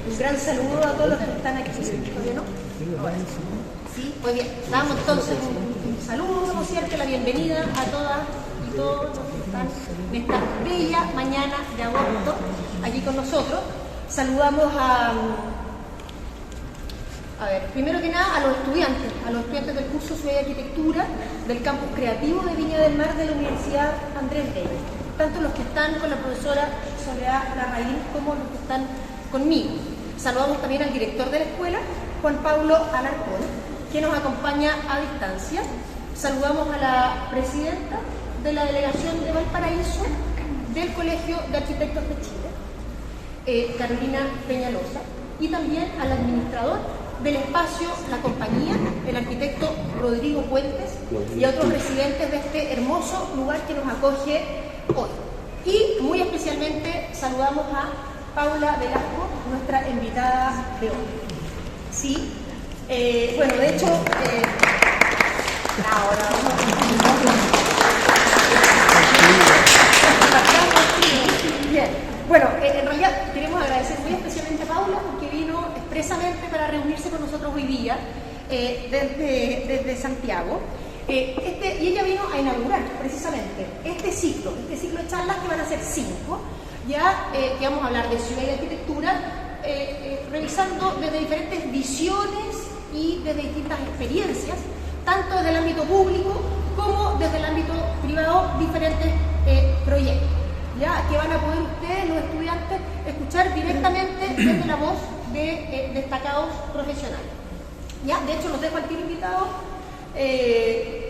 Un gran saludo a todos los que están aquí. ¿Todavía no? Sí, pues bien, damos entonces un saludo, ¿no es cierto? La bienvenida a todas y todos los que están en esta bella mañana de agosto aquí con nosotros. Saludamos primero que nada a los estudiantes del curso de Arquitectura del Campus Creativo de Viña del Mar de la Universidad Andrés Bello. Tanto los que están con la profesora Soledad Larraín como los que están conmigo. Saludamos también al director de la escuela, Juan Pablo Alarcón, que nos acompaña a distancia. Saludamos a la presidenta de la delegación de Valparaíso del Colegio de Arquitectos de Chile, Carolina Peñalosa, y también al administrador del espacio La Compañía, el arquitecto Rodrigo Puentes, y a otros residentes de este hermoso lugar que nos acoge hoy. Y muy especialmente saludamos a Paula Velasco, nuestra invitada de hoy. Sí, bueno, de hecho, bien. Bueno, en realidad queremos agradecer muy especialmente a Paula porque vino expresamente para reunirse con nosotros hoy día desde Santiago. Y ella vino a inaugurar precisamente este ciclo de charlas que van a ser 5, que vamos a hablar de ciudad y de arquitectura, revisando desde diferentes visiones y desde distintas experiencias, tanto desde el ámbito público como desde el ámbito privado, diferentes proyectos, que van a poder ustedes, los estudiantes, escuchar directamente desde la voz de destacados profesionales. De hecho, los dejo al tiro invitados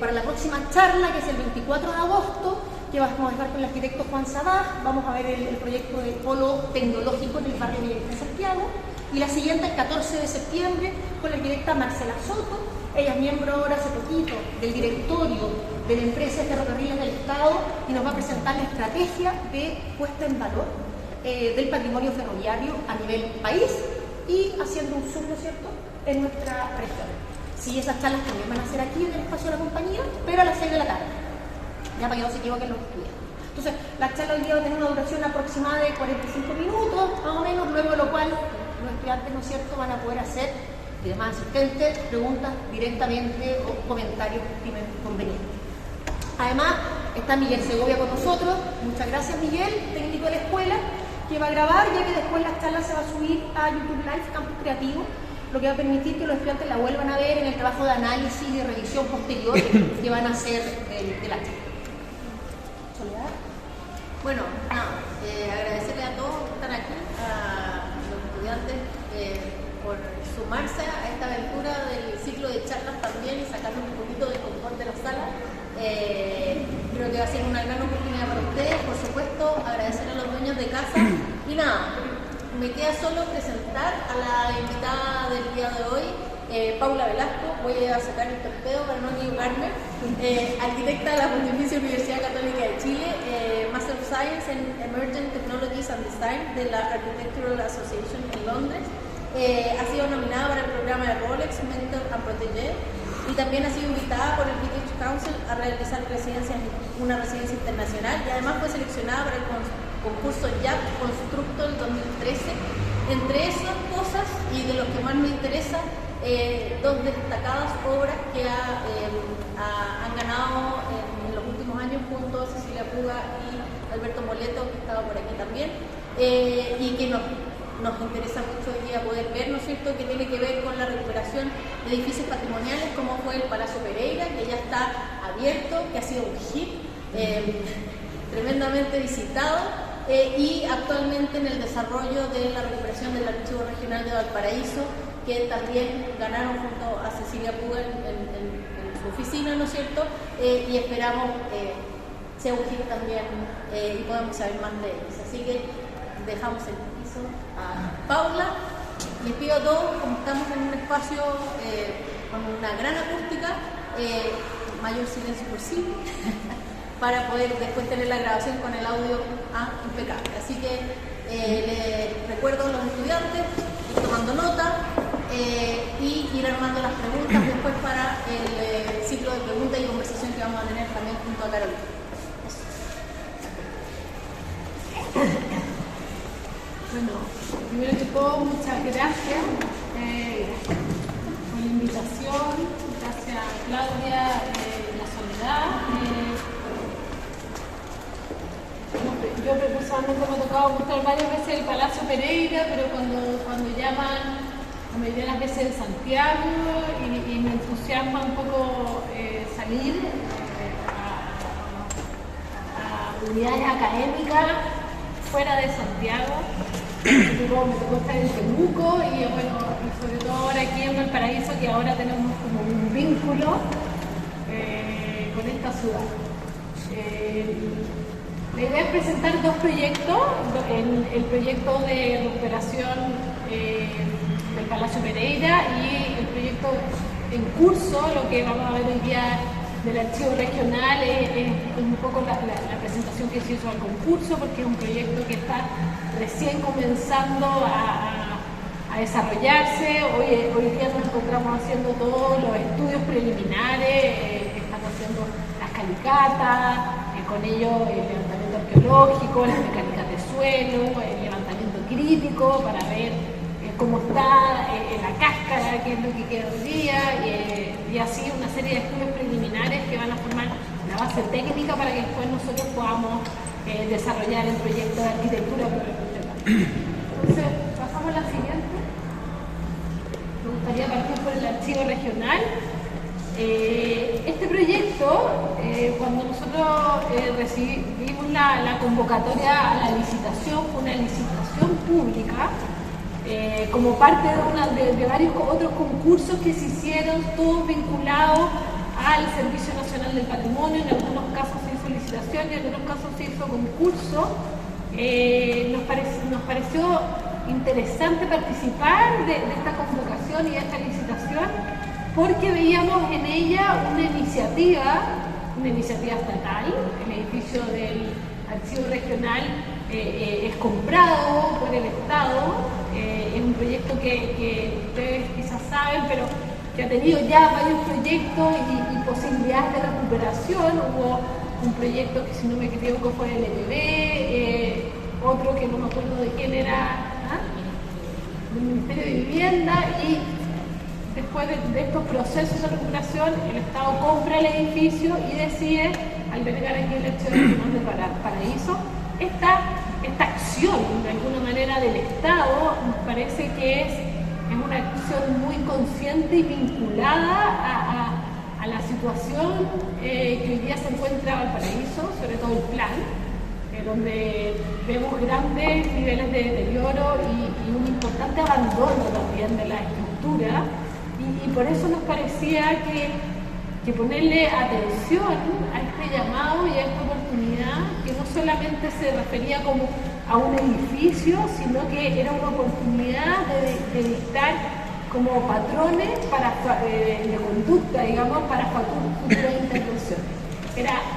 para la próxima charla, que es el 24 de agosto, que vamos a estar con el arquitecto Juan Sabaj. Vamos a ver el proyecto del polo tecnológico en el barrio Villa de Santiago, y la siguiente el 14 de septiembre con la arquitecta Marcela Soto. Ella es miembro ahora hace poquito del directorio de la empresa de Ferrocarriles del Estado y nos va a presentar la estrategia de puesta en valor del patrimonio ferroviario a nivel país y haciendo un zoom, ¿no es cierto?, en nuestra región. Sí, esas charlas también van a ser aquí en el espacio de la compañía, pero a las 6 de la tarde, para que no se equivoquen los estudiantes. Entonces, la charla hoy día va a tener una duración aproximada de 45 minutos, más o menos, luego de lo cual los estudiantes, ¿no es cierto?, van a poder hacer, y demás asistentes, preguntas directamente o comentarios convenientes. Además, está Miguel Segovia con nosotros. Muchas gracias, Miguel, técnico de la escuela, que va a grabar, ya que después las charlas se va a subir a YouTube Live Campus Creativo, lo que va a permitir que los estudiantes la vuelvan a ver en el trabajo de análisis y revisión posterior que van a hacer de la charla. ¿Soledad? Bueno, agradecerle a todos que están aquí, a los estudiantes por sumarse a esta aventura del ciclo de charlas también y sacarnos un poquito del confort de la sala. Creo que va a ser una gran oportunidad para ustedes. Por supuesto, agradecer a los dueños de casa. Y nada, me queda solo presentar a la invitada del día de hoy, Paula Velasco. Voy a sacar el torpedo para no equivocarme. Arquitecta de la Pontificia Universidad Católica de Chile, Master of Science in Emergent Technologies and Design de la Architectural Association en Londres. Ha sido nominada para el programa de Rolex, Mentor and Protégé, y también ha sido invitada por el British Council a realizar una residencia internacional, y además fue seleccionada para el concurso JAP Constructo del 2013. Entre esas cosas, y de los que más me interesa, dos destacadas obras que han ganado en los últimos años junto a Cecilia Puga y Alberto Moleto, que estaba por aquí también, y que nos interesa mucho hoy día poder ver, ¿no es cierto?, que tiene que ver con la recuperación de edificios patrimoniales, como fue el Palacio Pereira, que ya está abierto, que ha sido un hit, tremendamente visitado, y actualmente en el desarrollo de la recuperación del Archivo Regional de Valparaíso, que también ganaron junto a Cecilia Puga en su oficina, ¿no es cierto?, y esperamos sea un hit también y podamos saber más de ellos. Así que dejamos el piso a Paula. Les pido a todos, como estamos en un espacio con una gran acústica, mayor silencio posible para poder después tener la grabación con el audio impecable. Así que les recuerdo a los estudiantes ir tomando nota y ir armando las preguntas después para el ciclo de preguntas y conversación que vamos a tener también junto a Carolina. Bueno. Primero que todo, muchas gracias por la invitación, gracias a Claudia, la Soledad. Yo personalmente me ha tocado mostrar varias veces el Palacio Pereira, pero cuando llaman, la mayoría de las veces en Santiago, y me entusiasma un poco salir a unidades académicas fuera de Santiago. Me tocó estar en Temuco y bueno, y sobre todo ahora aquí en Valparaíso, que ahora tenemos como un vínculo con esta ciudad. La idea es presentar dos proyectos, el proyecto de recuperación del Palacio Pereira y el proyecto en curso. Lo que vamos a ver hoy día del archivo regional es un poco la presentación que se hizo al concurso, porque es un proyecto que está recién comenzando a desarrollarse. Hoy día nos encontramos haciendo todos los estudios preliminares, estamos haciendo las calicatas, con ello el levantamiento arqueológico, las mecánicas de suelo, el levantamiento crítico para ver cómo está la cáscara, qué es lo que queda hoy día, y así una serie de estudios preliminares que van a formar la base técnica para que después nosotros podamos desarrollar el proyecto de arquitectura. Entonces, pasamos a la siguiente. Me gustaría partir por el archivo regional. Este proyecto, cuando nosotros recibimos la convocatoria a la licitación, fue una licitación pública, como parte de varios otros concursos que se hicieron, todos vinculados al Servicio Nacional del Patrimonio. En algunos casos se hizo licitación y en algunos casos se hizo concurso. Nos pareció interesante participar de esta convocación y de esta licitación, porque veíamos en ella una iniciativa estatal. El edificio del archivo regional es comprado por el Estado, es un proyecto que ustedes quizás saben, pero que ha tenido ya varios proyectos y posibilidades de recuperación. Hubo un proyecto que, si no me equivoco, fue del EPB, otro que no me acuerdo de quién era, del Ministerio de Vivienda, y después de estos procesos de recuperación, el Estado compra el edificio y decide albergar aquí el Archivo Regional de Valparaíso. Esta acción, de alguna manera, del Estado, nos parece que es una acción muy consciente y vinculada a la situación que hoy día se encuentra Valparaíso, sobre todo el plan, donde vemos grandes niveles de deterioro y un importante abandono también de la estructura. Y por eso nos parecía que ponerle atención a este llamado y a esta oportunidad, que no solamente se refería como a un edificio, sino que era una oportunidad de dictar como patrones de conducta, digamos, para futuras intervenciones.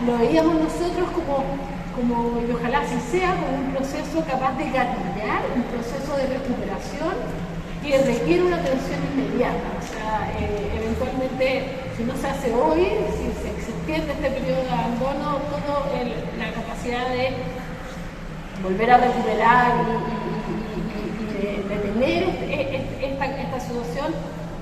Lo veíamos nosotros como, y ojalá así sea, como un proceso capaz de gatillar, un proceso de recuperación que requiere una atención inmediata. O sea, eventualmente, si no se hace hoy, si se extiende este periodo de abandono, toda la capacidad de volver a recuperar y de detener esta situación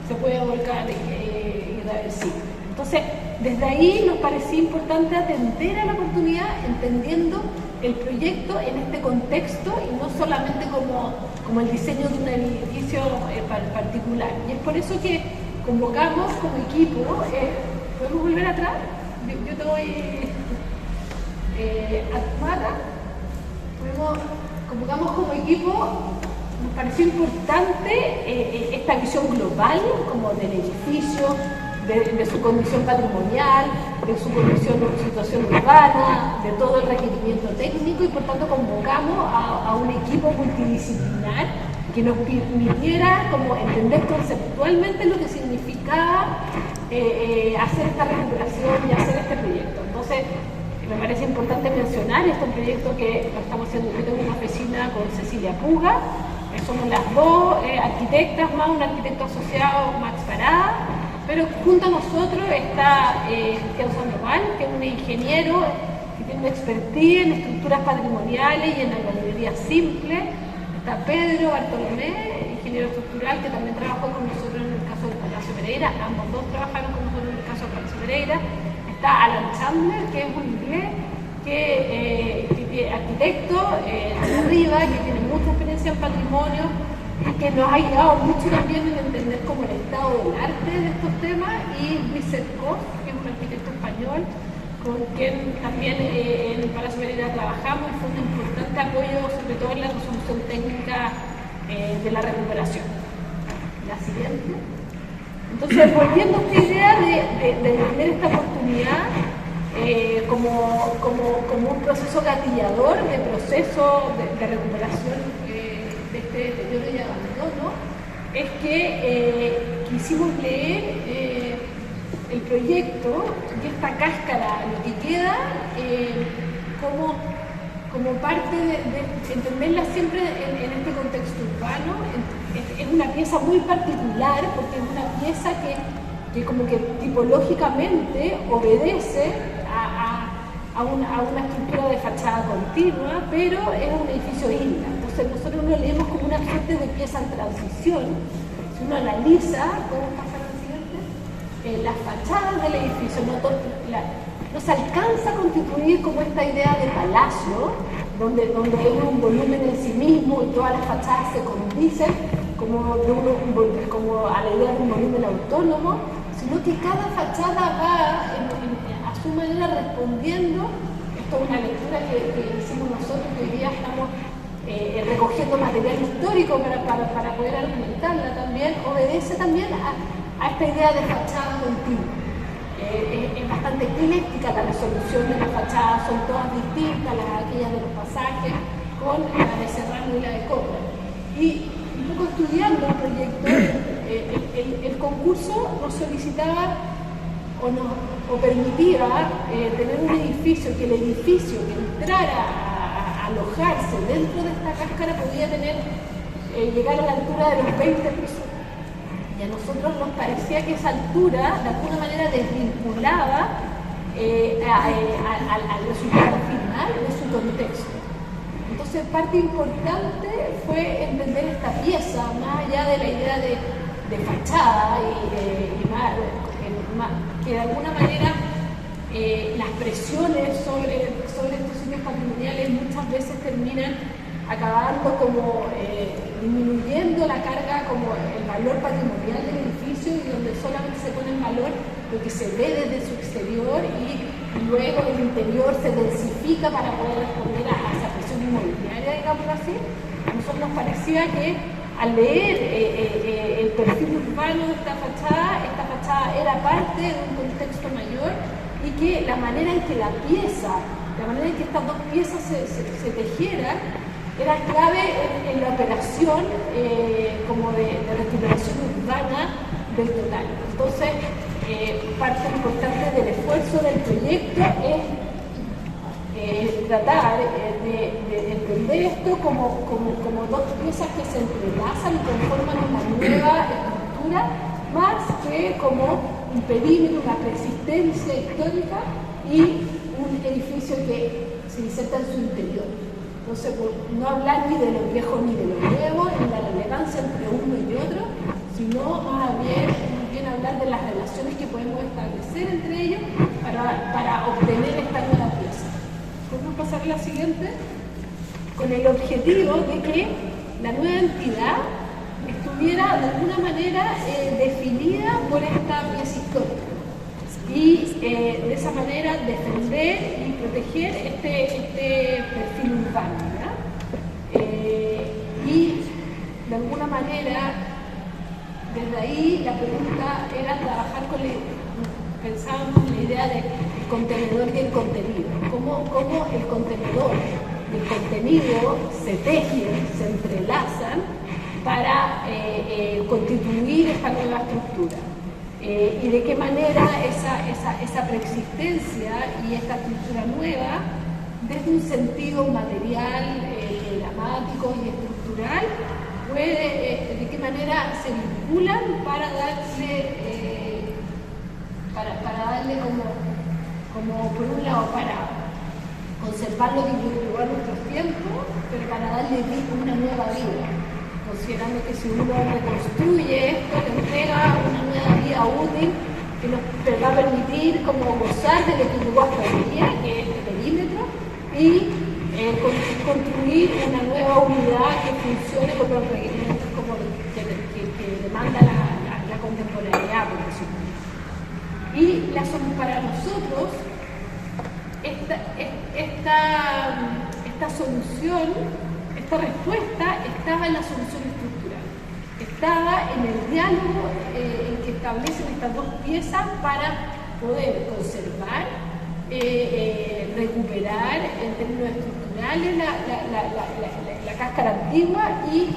se puede volcar irreversible. Entonces, desde ahí nos parecía importante atender a la oportunidad, entendiendo el proyecto en este contexto y no solamente como el diseño de un edificio particular. Y es por eso que convocamos como equipo, ¿podemos volver atrás? Yo te voy a Mata. Convocamos como equipo, nos pareció importante esta visión global como del edificio, de su condición patrimonial, de su situación urbana, de todo el requerimiento técnico, y por tanto convocamos a un equipo multidisciplinar que nos permitiera como entender conceptualmente lo que significaba hacer esta recuperación y hacer este proyecto. Entonces, me parece importante mencionar este proyecto que lo estamos haciendo. Yo tengo una oficina con Cecilia Puga, somos las dos arquitectas, más un arquitecto asociado, Max Parada, pero junto a nosotros está Cristian Sandoval, que es un ingeniero que tiene una expertise en estructuras patrimoniales y en albañilería simple. Está Pedro Bartolomé, ingeniero estructural, que también trabajó con nosotros en el caso del Palacio Pereira. Ambos dos trabajaron con nosotros en el caso del Palacio Pereira. Está Alan Chandler, que es un inglés, que es arquitecto de arriba, que tiene mucha experiencia en patrimonio y que nos ha ayudado mucho también en entender como el estado del arte de estos temas. Y Vicent Cos, que es un arquitecto español, con quien también en el Palacio Pereira trabajamos y fue un importante apoyo, sobre todo en la resolución técnica de la recuperación. La siguiente. Entonces, volviendo a esta idea de tener esta oportunidad como un proceso gatillador de proceso de recuperación de este deterioro y abandono, es que quisimos leer el proyecto y esta cáscara, lo que queda, como parte de entenderla siempre en este contexto urbano. Es una pieza muy particular porque es una pieza que como que tipológicamente obedece a una estructura de fachada continua, pero es un edificio isla. Entonces nosotros lo leemos como una suerte de pieza en transición. Si uno analiza, ¿podemos pasar al siguiente? Las fachadas del edificio no se alcanza a constituir como esta idea de palacio, donde hay un volumen en sí mismo y todas las fachadas se condicen como a la idea de un volumen autónomo, sino que cada fachada va a su manera respondiendo. Esto es una lectura que hicimos nosotros, que hoy día estamos recogiendo material histórico para poder argumentarla también. Obedece también a esta idea de fachada continua. Es bastante ecléctica la resolución de las fachadas, son todas distintas, aquellas de los pasajes, con la de Serrano y la de Copra. Y un poco estudiando el proyecto, el concurso nos solicitaba o permitía tener un edificio, que el edificio que entrara a alojarse dentro de esta cáscara podía llegar a la altura de los 20 pisos. Y a nosotros nos parecía que esa altura de alguna manera desvinculaba al resultado final de su contexto. Entonces, parte importante fue entender esta pieza, más allá de la idea de fachada que de alguna manera las presiones sobre estos sitios patrimoniales muchas veces terminan acabando como disminuyendo la carga, como el valor patrimonial del edificio, y donde solamente se pone en valor lo que se ve desde su exterior y luego el interior se densifica para poder responder a esa presión inmobiliaria, digamos así. A nosotros nos parecía que al leer el perfil urbano de esta fachada era parte de un contexto mayor, y que la manera en que la manera en que estas dos piezas se tejieran era clave en la operación como de recuperación urbana del total. Entonces, parte importante del esfuerzo del proyecto es tratar de entender esto como dos piezas que se entrelazan y conforman una nueva estructura, más que como un perímetro, una persistencia histórica y un edificio que se inserta en su interior. Entonces, no hablar ni de lo viejo ni de lo nuevo, ni de la relevancia entre uno y otro, sino más bien hablar de las relaciones que podemos establecer entre ellos para obtener esta nueva pieza. ¿Podemos pasar a la siguiente? Con el objetivo de que la nueva entidad estuviera de alguna manera definida por esta pieza histórica y de esa manera defender y proteger este perfil urbano, ¿verdad? Y de alguna manera desde ahí la pregunta era trabajar pensábamos en la idea del contenedor y el contenido, cómo el contenedor y el contenido se tejen, se entrelazan para constituir esta nueva estructura. Y de qué manera esa preexistencia y esta estructura nueva, desde un sentido material, dramático y estructural, de qué manera se vinculan para darle como por un lado, para conservar lo que llegó a nuestros tiempos, pero para darle una nueva vida, considerando que si uno reconstruye esto, le entrega una nueva vida útil que nos va a permitir como gozar de lo que llegó hasta hoy día, que es este perímetro, y construir una nueva unidad que funcione con los requerimientos como que demanda la contemporaneidad, por decirlo. Y para nosotros esta solución, esta respuesta estaba en la solución estructural, estaba en el diálogo en que establecen estas dos piezas para poder conservar, recuperar en términos estructurales la cáscara antigua y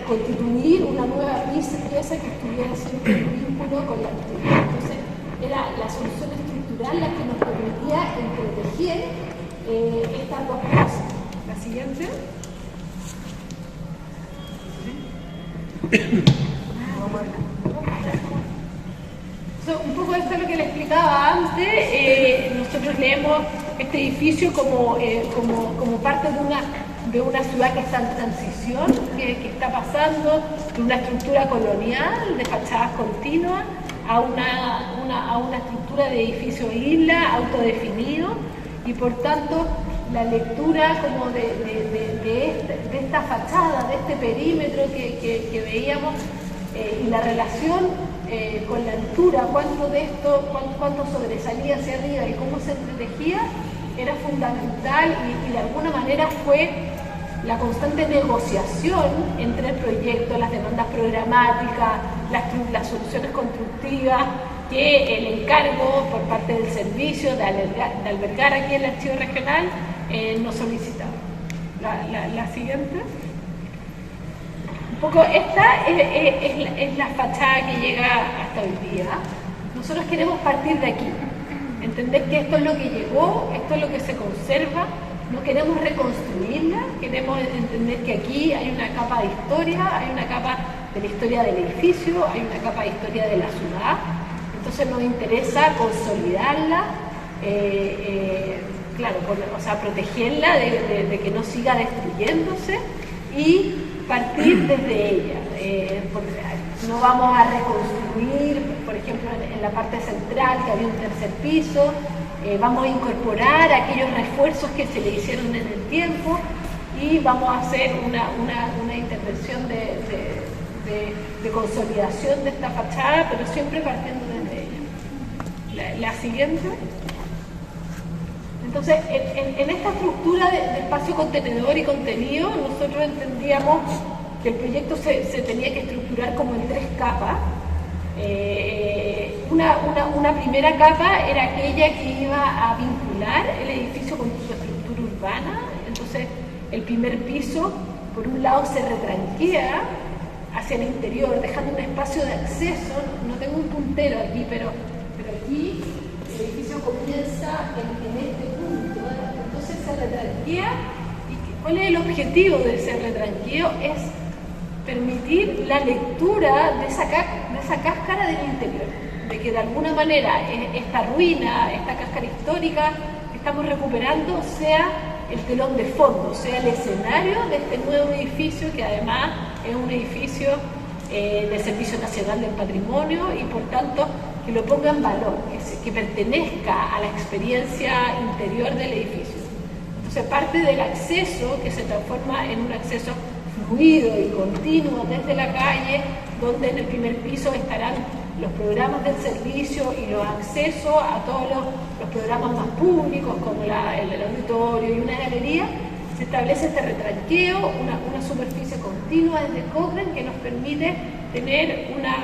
constituir una nueva pieza que estuviera siempre en vínculo con la antigua. Entonces, era la solución estructural la que nos permitía entretejer estas dos cosas. La siguiente. Un poco esto es lo que le explicaba antes. Nosotros leemos este edificio como parte de una ciudad que está en transición, que está pasando de una estructura colonial de fachadas continuas a una estructura de edificio isla autodefinido, y por tanto la lectura como de esta fachada, de este perímetro que veíamos, y la relación con la altura, cuánto sobresalía hacia arriba y cómo se entretejía, era fundamental y de alguna manera fue la constante negociación entre el proyecto, las demandas programáticas, las soluciones constructivas, que el encargo por parte del servicio de albergar aquí el archivo regional nos solicitaba. La siguiente. Un poco esta es la fachada que llega hasta hoy día. Nosotros queremos partir de aquí, entender que esto es lo que llegó, esto es lo que se conserva. No queremos reconstruirla, queremos entender que aquí hay una capa de historia, hay una capa de la historia del edificio, hay una capa de historia de la ciudad. Entonces nos interesa consolidarla, protegerla de que no siga destruyéndose y partir desde ella. No vamos a reconstruir, por ejemplo, en la parte central, que había un tercer piso. Vamos a incorporar aquellos refuerzos que se le hicieron en el tiempo y vamos a hacer una intervención de consolidación de esta fachada, pero siempre partiendo desde ella. La siguiente. Entonces, en esta estructura de espacio contenedor y contenido, nosotros entendíamos que el proyecto se tenía que estructurar como en tres capas. Una primera capa era aquella que iba a vincular el edificio con su estructura urbana. Entonces, el primer piso, por un lado, se retranquea hacia el interior, dejando un espacio de acceso. No tengo un puntero aquí, pero aquí el edificio comienza en este punto. Entonces se retranquea. ¿Y cuál es el objetivo de ese retranqueo? Es permitir la lectura de esa cáscara del interior, de que de alguna manera esta ruina, esta cáscara histórica que estamos recuperando sea el telón de fondo, sea el escenario de este nuevo edificio, que además es un edificio del Servicio Nacional del Patrimonio y por tanto que lo ponga en valor, que pertenezca a la experiencia interior del edificio. Entonces parte del acceso, que se transforma en un acceso fluido y continuo desde la calle, donde en el primer piso estarán los programas del servicio y los accesos a todos los programas más públicos, como el auditorio y una galería. Se establece este retranqueo, una superficie continua desde Cochrane que nos permite tener una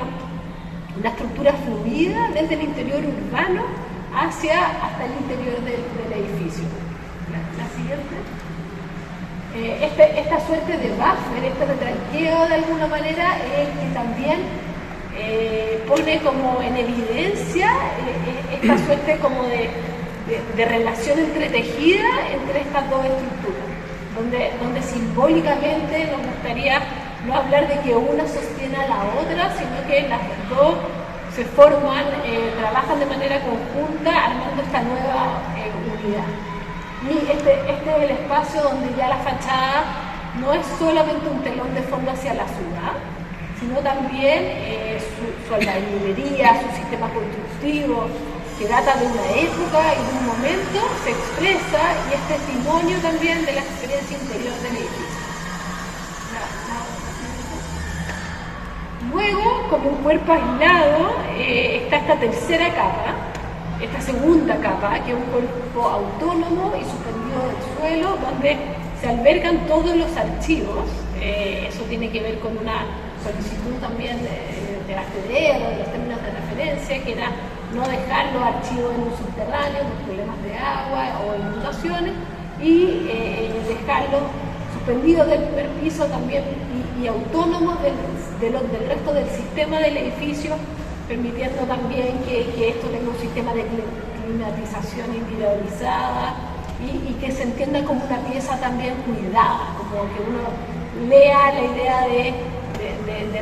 estructura fluida desde el interior urbano hasta el interior del edificio. La siguiente. Esta suerte de buffer, este retranqueo de alguna manera, es que también pone como en evidencia esta suerte como de relación entretejida entre estas dos estructuras, donde simbólicamente nos gustaría no hablar de que una sostiene a la otra, sino que las dos se forman, trabajan de manera conjunta armando esta nueva unidad. Y este es el espacio donde ya la fachada no es solamente un telón de fondo hacia la ciudad, sino también su albañilería, su sistema constructivo, que data de una época y de un momento, se expresa y es testimonio también de la experiencia interior del edificio. Luego, como un cuerpo aislado, está esta tercera capa, esta segunda capa, que es un cuerpo autónomo y suspendido del suelo, donde se albergan todos los archivos. Eso tiene que ver con una solicitud también de la FEDER, de los términos de referencia, que era no dejar los archivos en un subterráneo por problemas de agua o inundaciones, y dejarlos suspendidos del primer piso también y autónomos del resto del sistema del edificio, permitiendo también que esto tenga un sistema de climatización individualizada y que se entienda como una pieza también cuidada, como que uno lea la idea de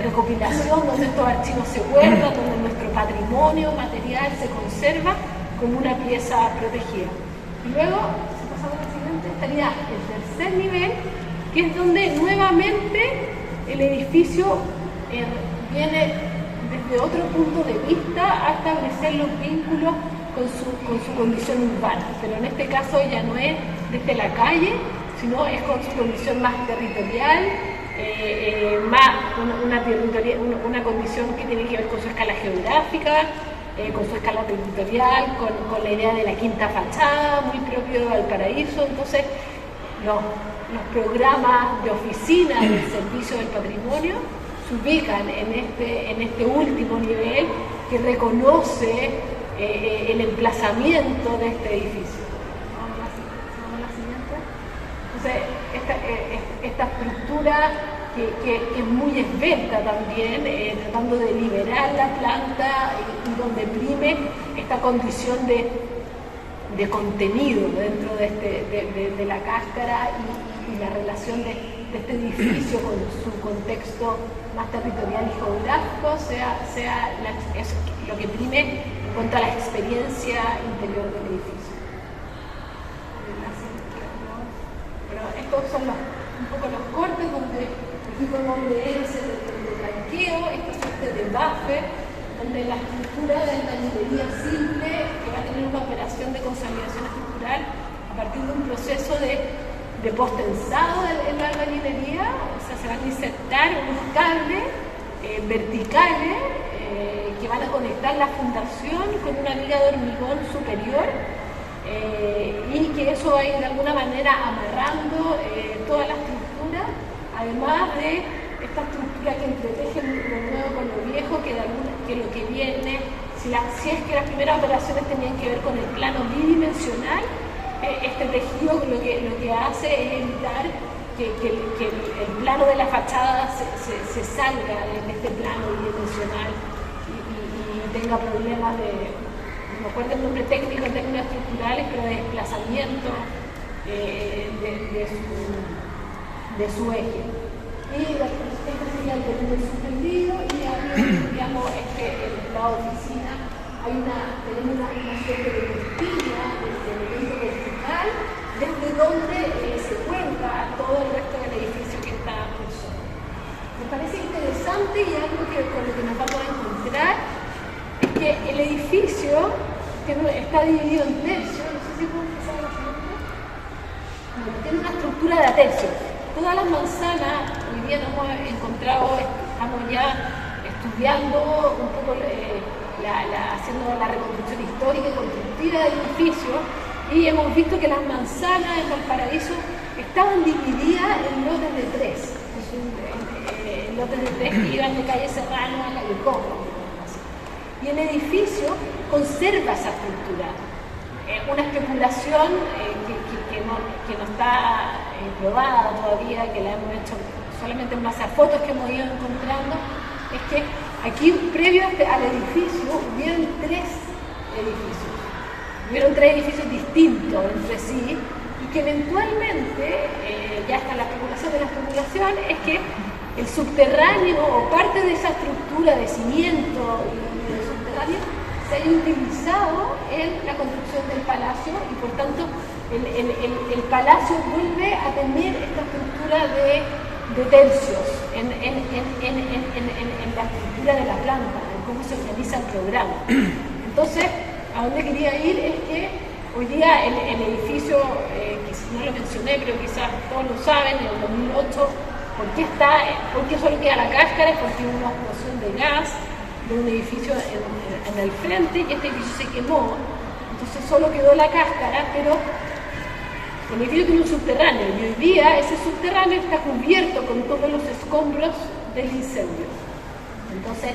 recopilación, donde estos archivos se guardan, donde nuestro patrimonio material se conserva como una pieza protegida. Y luego, si pasamos al siguiente, estaría el tercer nivel, que es donde nuevamente el edificio viene desde otro punto de vista a establecer los vínculos con su condición urbana, pero en este caso ya no es desde la calle, sino es con su condición más territorial, una condición que tiene que ver con su escala geográfica, con su escala territorial, con la idea de la quinta fachada, muy propio de Valparaíso. Entonces, los programas de oficina del Servicio del Patrimonio se ubican en este último nivel que reconoce el emplazamiento de este edificio. Vamos a la siguiente. Entonces, esta estructura que es muy esbelta también, tratando de liberar la planta y donde prime esta condición de contenido dentro de la cáscara y la relación de este edificio con su contexto más territorial y geográfico es lo que prime en cuanto a la experiencia interior del edificio. Bueno, estos son un poco los cortes donde aquí podemos leer ese blanqueo, esta suerte de buffer, donde la estructura de albañilería simple, que va a tener una operación de consolidación estructural a partir de un proceso de post-tensado en la albañilería, o sea, se van a insertar unos cables verticales que van a conectar la fundación con una viga de hormigón superior, y que eso va a ir de alguna manera amarrando toda la estructura, además de esta estructura que entreteje lo nuevo con lo viejo, que lo que viene, si es que las primeras operaciones tenían que ver con el plano bidimensional, este tejido lo que hace es evitar que el plano de la fachada se salga de este plano bidimensional y tenga problemas no me acuerdo el nombre técnico en términos estructurales, pero de desplazamiento de su eje. Y este sería el volumen suspendido, y arriba, digamos, la oficina, tenemos una suerte de cortina, de elemento vertical, desde donde se cuenta todo el resto del edificio que está por sobre. Me parece interesante, y algo con lo que nos vamos a encontrar es que el edificio está dividido en tercios. No sé si puedo empezar la siguiente. Tiene una estructura de tercios. Todas las manzanas, hoy día nos hemos encontrado, estamos ya estudiando un poco, haciendo la reconstrucción histórica y constructiva del edificio, y hemos visto que las manzanas en Valparaíso estaban divididas en lotes de tres. Lotes de tres que iban de calle Serrano a calle Coco. Y el edificio conserva esa estructura. Una especulación que no está probada todavía, que la hemos hecho solamente en base a fotos que hemos ido encontrando, es que aquí, previo al edificio, hubieron tres edificios distintos entre sí, y que eventualmente, ya está la especulación de la especulación, es que el subterráneo o parte de esa estructura de cimiento y subterráneo se haya utilizado en la construcción del palacio, y por tanto el palacio vuelve a tener esta estructura de tercios en la estructura de la planta, en cómo se organiza el programa. Entonces, a donde quería ir es que hoy día el edificio, que no lo mencioné, pero quizás todos lo saben, en el 2008, ¿por qué solo queda la cáscara? Es porque hubo una explosión de gas de un edificio en el frente y este edificio se quemó, entonces solo quedó la cáscara, pero el edificio tiene un subterráneo y hoy día ese subterráneo está cubierto con todos los escombros del incendio. Entonces,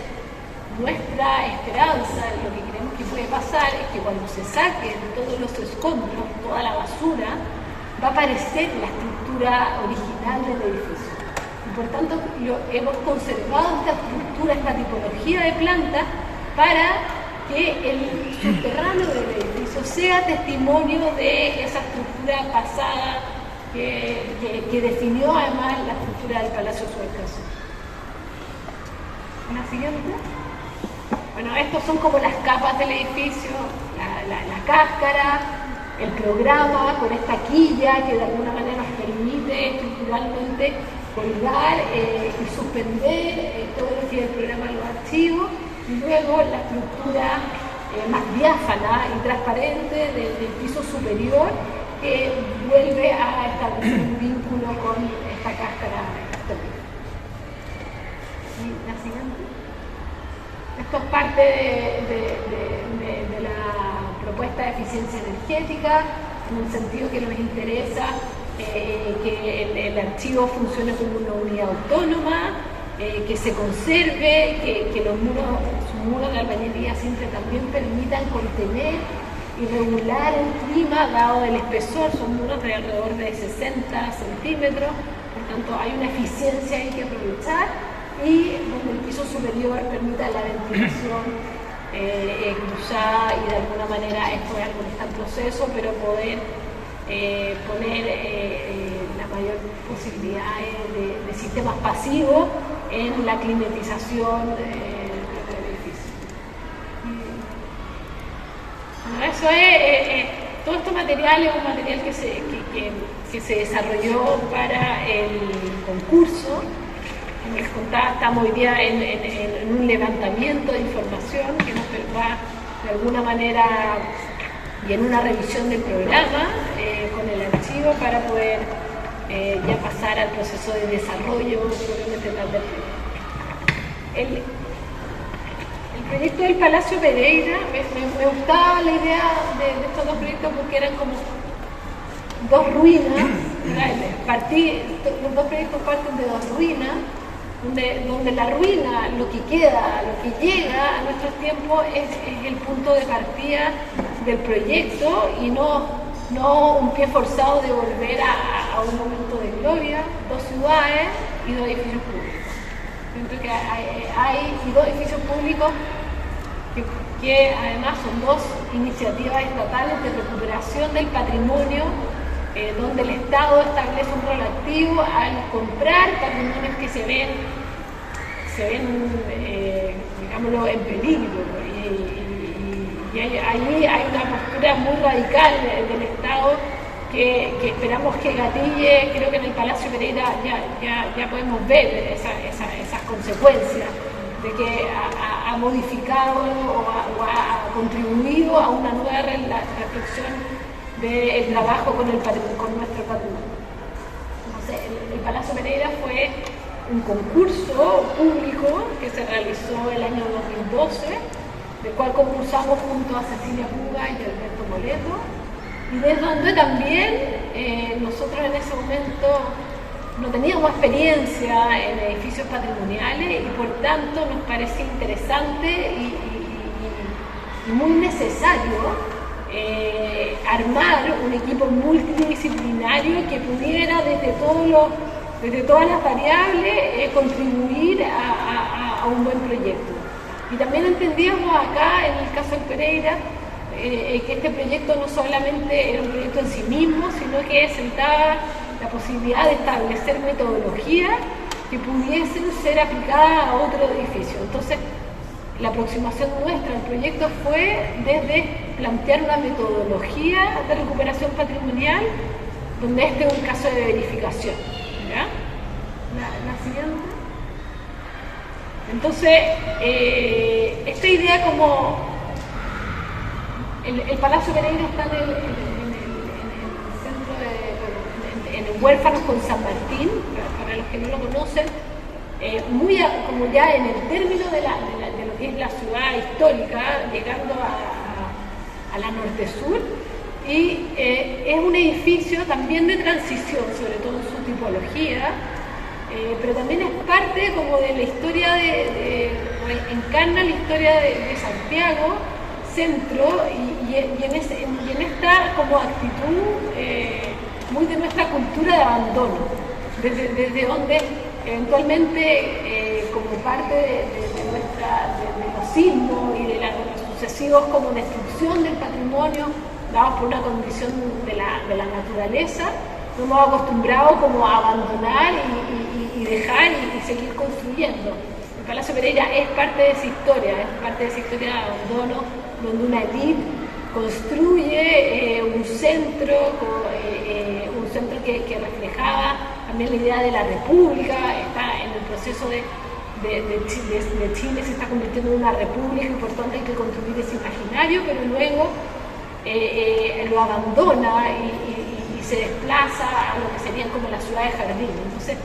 nuestra esperanza, lo que creemos que puede pasar, es que cuando se saquen todos los escombros, toda la basura, va a aparecer la estructura original del edificio. Y por tanto, hemos conservado esta estructura, esta tipología de planta, para que el subterráneo del edificio sea testimonio de esa estructura pasada que definió además la estructura del Palacio Suercas. ¿La siguiente? Bueno, estos son como las capas del edificio, la cáscara, el programa con esta quilla que de alguna manera nos permite estructuralmente colgar y suspender todo lo que es el programa de los archivos, y luego la estructura más diáfana y transparente del piso superior que vuelve a establecer un vínculo con esta cáscara exterior. ¿Y la siguiente? Esto es parte de la propuesta de eficiencia energética, en el sentido que nos interesa que el archivo funcione como una unidad autónoma, que se conserve, que sus muros de albañilería siempre también permitan contener y regular el clima dado el espesor, son muros de alrededor de 60 centímetros, por tanto hay una eficiencia ahí que aprovechar, y donde el piso superior permita la ventilación cruzada, y de alguna manera esto es algo que está en proceso, pero poder poner la mayor posibilidad de sistemas pasivos en la climatización del edificio. Bueno, eso es, todo este material es un material que se desarrolló para el concurso. Como les contaba, estamos hoy día en un levantamiento de información que nos va de alguna manera y en una revisión del programa con el archivo para poder ya pasar al proceso de desarrollo probablemente tal vez. El proyecto del Palacio Pereira, me gustaba la idea de estos dos proyectos porque eran como dos ruinas, los dos proyectos parten de dos ruinas, donde la ruina, lo que queda, lo que llega a nuestros tiempos es el punto de partida del proyecto y no un pie forzado de volver a un momento de gloria, dos ciudades y dos edificios públicos. Siento que hay dos edificios públicos que además son dos iniciativas estatales de recuperación del patrimonio, donde el Estado establece un rol activo al comprar patrimonios que se ven digámoslo, en peligro. Y ahí hay una postura muy radical del Estado que esperamos que gatille. Creo que en el Palacio Pereira ya podemos ver esas consecuencias de que ha modificado o ha contribuido a una nueva reflexión del trabajo con nuestro patrimonio. Entonces, el Palacio Pereira fue un concurso público que se realizó el año 2012, del cual concursamos junto a Cecilia Puga y Alberto Moleto, y desde donde también nosotros en ese momento no teníamos experiencia en edificios patrimoniales y por tanto nos parecía interesante y muy necesario armar un equipo multidisciplinario que pudiera desde todas las variables contribuir a un buen proyecto. Y también entendíamos acá, en el caso del Pereira, que este proyecto no solamente era un proyecto en sí mismo, sino que sentaba la posibilidad de establecer metodologías que pudiesen ser aplicadas a otro edificio. Entonces, la aproximación nuestra al proyecto fue desde plantear una metodología de recuperación patrimonial, donde este es un caso de verificación. ¿Ya? La siguiente. Entonces, esta idea como el Palacio Pereira está en el centro en el Huérfanos con San Martín, para los que no lo conocen, como ya en el término de lo que es la ciudad histórica, llegando a la norte-sur, y es un edificio también de transición, sobre todo en su tipología, pero también es parte como de la historia encarna la historia de Santiago, centro, y en esta como actitud muy de nuestra cultura de abandono, desde donde eventualmente como parte de los sismos y de los sucesivos como destrucción del patrimonio dados por una condición de la naturaleza, nos hemos acostumbrado como a abandonar y dejar y seguir construyendo. El Palacio Pereira es parte de esa historia, de abandono, donde una élite construye un centro que reflejaba también la idea de la república. Está en el proceso de Chile, se está convirtiendo en una república, importante, hay que construir ese imaginario, pero luego lo abandona y se desplaza a lo que serían como las ciudades jardín. Entonces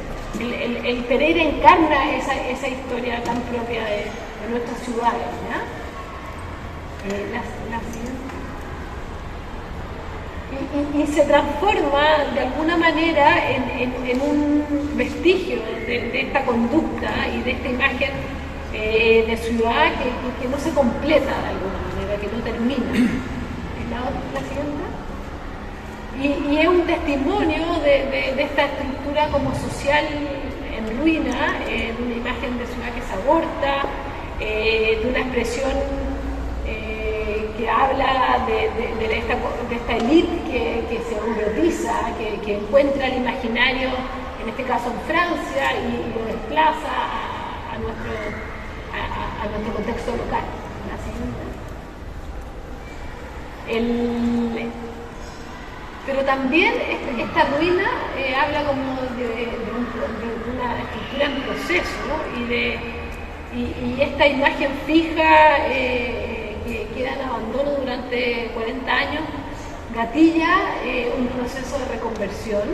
el Pereira encarna esa historia tan propia de nuestras ciudades, ¿ya? La siguiente. Y se transforma de alguna manera en un vestigio de esta conducta y de esta imagen de ciudad que no se completa de alguna manera, que no termina. La siguiente. Y es un testimonio de esta estructura como social en ruina, de una imagen de ciudad que se aborta, de una expresión que habla de esta élite que se europiza, que encuentra el imaginario, en este caso en Francia, y lo desplaza a nuestro contexto local. La siguiente. Pero también esta ruina habla como de una estructura en proceso, ¿no? Y esta imagen fija que queda en abandono durante 40 años gatilla un proceso de reconversión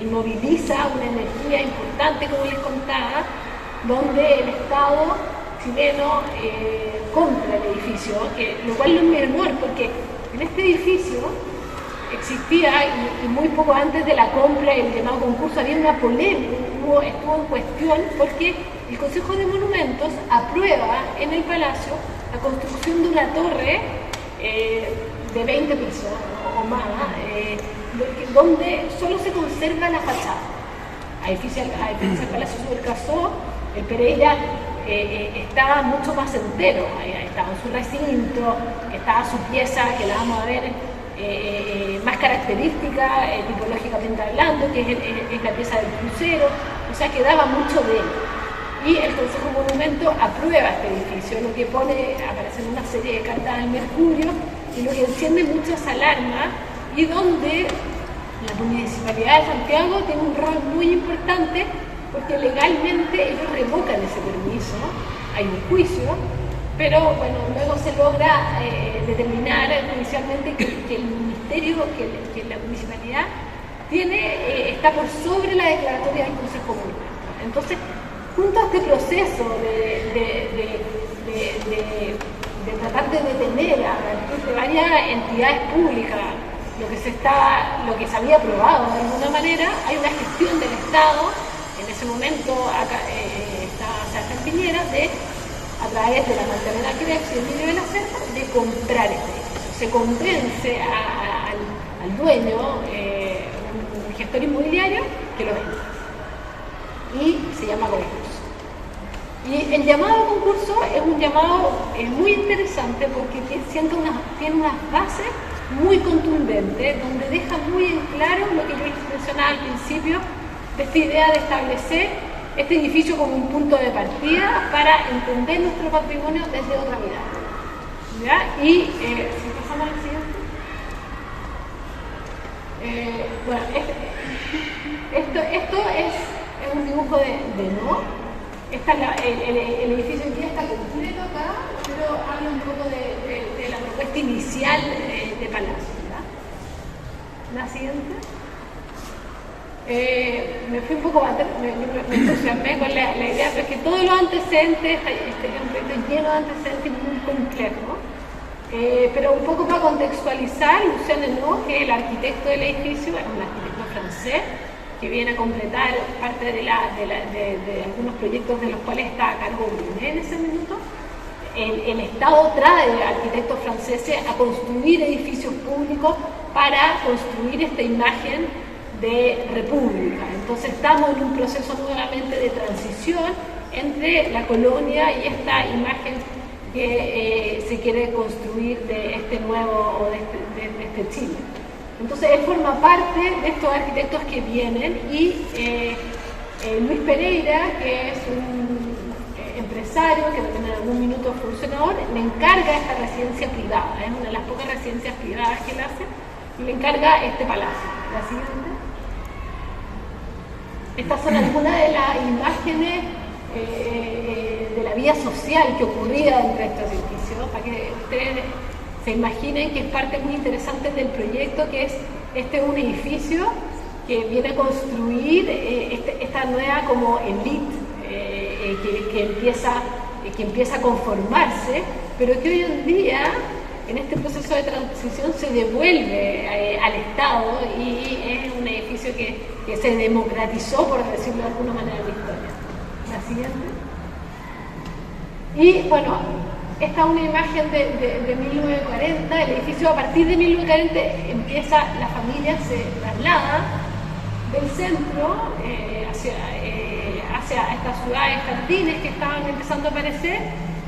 y moviliza una energía importante, como les contaba, donde el Estado chileno compra el edificio, lo cual no es menor, porque en este edificio existía, y muy poco antes de la compra y el llamado concurso, había una polémica, estuvo en cuestión, porque el Consejo de Monumentos aprueba en el Palacio la construcción de una torre de 20 pisos o más, donde solo se conserva la fachada. A edificio del Palacio Subercasó, el Pereira estaba mucho más entero, estaba en su recinto, estaba su pieza, que la vamos a ver, más característica, tipológicamente hablando, que es la pieza del crucero, o sea que daba mucho de él. Y el Consejo de Monumentos aprueba este edificio, lo que aparecen una serie de cartas al Mercurio, y lo que enciende muchas alarmas, y donde la Municipalidad de Santiago tiene un rol muy importante, porque legalmente ellos revocan ese permiso, hay un juicio, pero bueno, luego se logra determinar judicialmente que el ministerio, que la municipalidad está por sobre la declaratoria del Consejo de Monumentos. Entonces, junto a este proceso de tratar de detener de varias entidades públicas lo que se había aprobado de alguna manera, hay una gestión del Estado, en ese momento acá está Sebastián Piñera, a través de la Magdalena Kreps y Emilio de la Cerda, de comprar este edificio. Se convence al dueño, un gestor inmobiliario, que lo venda. Y se llama concurso. Y el llamado a concurso es un llamado muy interesante, porque tiene unas bases muy contundentes, donde deja muy en claro lo que yo les mencionaba al principio, de esta idea de establecer este edificio como un punto de partida para entender nuestro patrimonio desde otra mirada. ¿Ya? Y si pasamos al siguiente. Bueno, esto es un dibujo de No. El edificio ya está completo acá, pero habla un poco de la propuesta inicial de Palacio. ¿Ya? La siguiente. Me fui un poco me entusiasmé con la idea, pero es que todos los antecedentes, este es un proyecto lleno de antecedentes muy complejo, pero un poco para contextualizar, Lucien Henot, que es el arquitecto del edificio, es un arquitecto francés, que viene a completar parte de algunos proyectos de los cuales está a cargo Brunet en ese minuto. El Estado trae a arquitectos franceses a construir edificios públicos para construir esta imagen de república. Entonces estamos en un proceso nuevamente de transición entre la colonia y esta imagen que se quiere construir de este nuevo o de este Chile. Entonces él forma parte de estos arquitectos que vienen y Luis Pereira, que es un empresario que también en algún minuto fue funcionador, le encarga esta residencia privada, es una de las pocas residencias privadas que él hace, y le encarga este palacio. La siguiente. Estas son algunas de las imágenes de la vida social que ocurría entre estos edificios, para que ustedes se imaginen que es parte muy interesante del proyecto, que es un edificio que viene a construir esta nueva como elite que empieza a conformarse, pero que hoy en día en este proceso de transición se devuelve al Estado y es un edificio que se democratizó, por decirlo de alguna manera, en la historia. La siguiente. Y bueno, esta es una imagen de 1940, el edificio a partir de 1940 empieza, la familia se traslada del centro hacia estas ciudades jardines que estaban empezando a aparecer,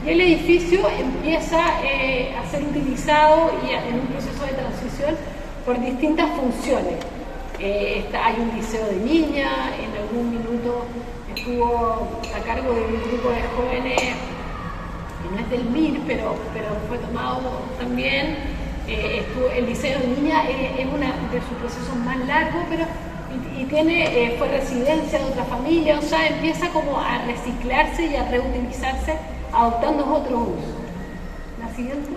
y el edificio empieza a ser utilizado y en un proceso de transición por distintas funciones. Hay un liceo de niñas, en algún minuto estuvo a cargo de un grupo de jóvenes que no es del MIR, pero fue tomado también. El liceo de niñas es uno de sus procesos más largos, pero fue residencia de otra familia, o sea, empieza como a reciclarse y a reutilizarse, adoptando otro uso. La siguiente.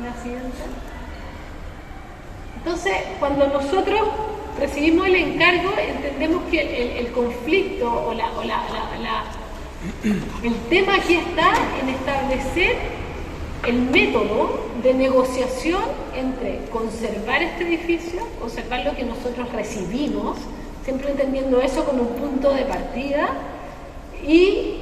La siguiente. Entonces, cuando nosotros recibimos el encargo, entendemos que el conflicto o el tema aquí está en establecer el método de negociación entre conservar este edificio, conservar lo que nosotros recibimos, siempre entendiendo eso como un punto de partida, y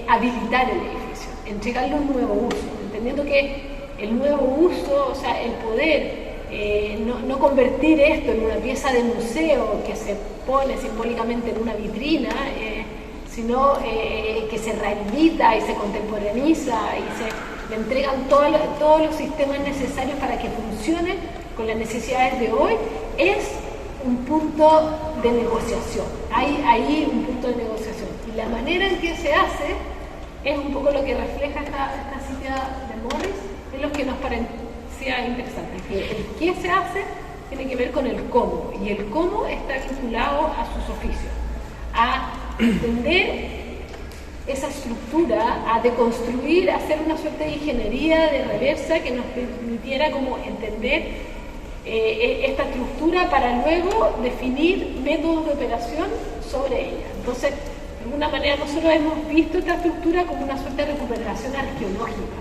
habilitar el edificio, entregarle un nuevo uso, entendiendo que el nuevo uso, o sea, el poder, no convertir esto en una pieza de museo que se pone simbólicamente en una vitrina, sino que se rehabilita y se contemporaniza y se le entregan todos los sistemas necesarios para que funcione con las necesidades de hoy, es un punto de negociación. Hay ahí un punto de negociación. Y la manera en que se hace es un poco lo que refleja esta cita de Morris, es lo que nos parecía interesante. Que el qué se hace tiene que ver con el cómo, y el cómo está vinculado a sus oficios, a entender esa estructura, a deconstruir, a hacer una suerte de ingeniería de reversa que nos permitiera como entender esta estructura para luego definir métodos de operación sobre ella. Entonces, de alguna manera nosotros hemos visto esta estructura como una suerte de recuperación arqueológica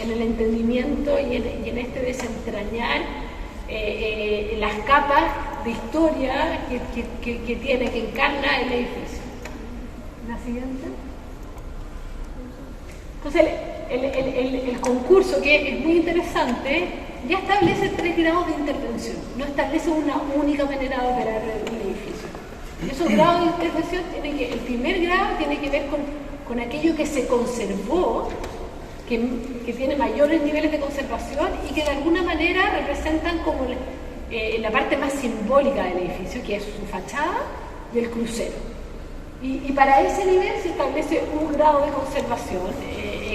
en el entendimiento y en este desentrañar las capas de historia que tiene, que encarna el edificio. La siguiente. Entonces, el concurso, que es muy interesante, ya establece 3 grados de intervención, no establece una única manera de operar el edificio. Esos grados de intervención el primer grado tiene que ver con aquello que se conservó, que tiene mayores niveles de conservación y que de alguna manera representan como la parte más simbólica del edificio, que es su fachada y el crucero. Y para ese nivel se establece un grado de conservación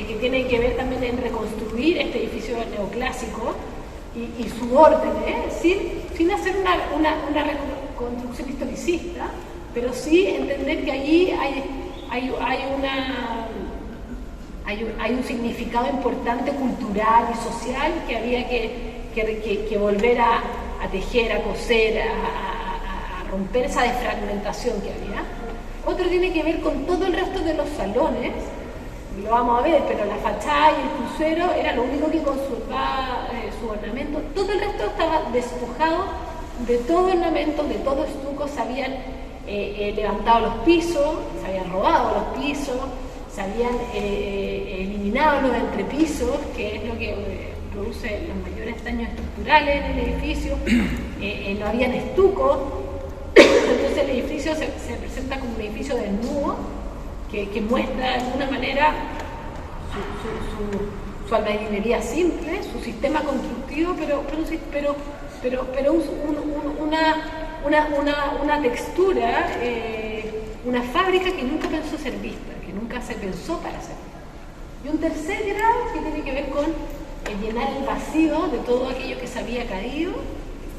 que tiene que ver también en reconstruir este edificio neoclásico y su orden, sin hacer una reconstrucción historicista, pero sí entender que allí hay un significado importante cultural y social que había que volver a tejer, a coser, a romper esa desfragmentación que había. Otro tiene que ver con todo el resto de los salones, y lo vamos a ver, pero la fachada y el crucero era lo único que conservaba su ornamento. Todo el resto estaba despojado de todo ornamento, de todo estuco. Se habían levantado los pisos, se habían robado los pisos, se habían eliminado los entrepisos, que es lo que produce los mayores daños estructurales en el edificio. No habían estuco. Entonces el edificio se presenta como un edificio desnudo que muestra de alguna manera su albañilería simple, su sistema constructivo, pero una textura, una fábrica que nunca pensó ser vista, que nunca se pensó para ser vista. Y un tercer grado que tiene que ver con llenar el vacío de todo aquello que se había caído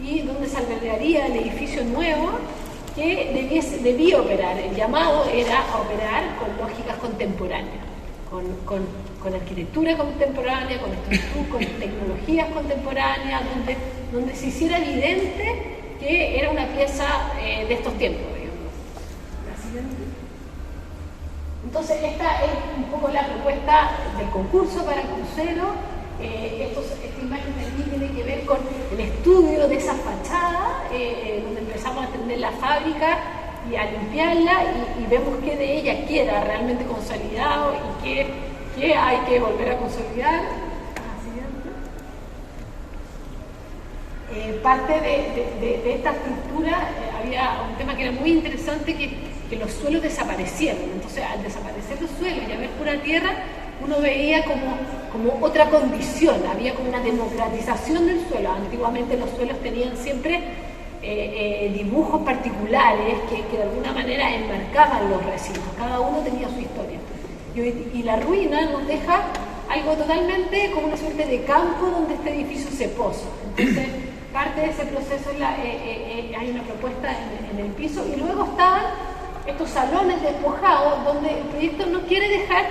y donde se albergaría el edificio nuevo que debía operar. El llamado era a operar con lógicas contemporáneas, con arquitectura contemporánea, con tecnologías contemporáneas, donde se hiciera evidente que era una pieza de estos tiempos, digamos. ¿La siguiente? Entonces esta es un poco la propuesta del concurso para crucero. Esta imagen de aquí tiene que ver con el estudio de esa fachada, donde empezamos a atender la fábrica y a limpiarla y vemos qué de ella queda realmente consolidado y qué hay que volver a consolidar. Parte de esta estructura había un tema que era muy interesante, que los suelos desaparecieron. Entonces, al desaparecer los suelos y haber pura tierra, uno veía como otra condición, había como una democratización del suelo. Antiguamente los suelos tenían siempre dibujos particulares que de alguna manera enmarcaban los recintos, cada uno tenía su historia. Y la ruina nos deja algo totalmente como una suerte de campo donde este edificio se posa. Entonces, parte de ese proceso hay una propuesta en el piso, y luego estaban estos salones despojados donde el proyecto no quiere dejar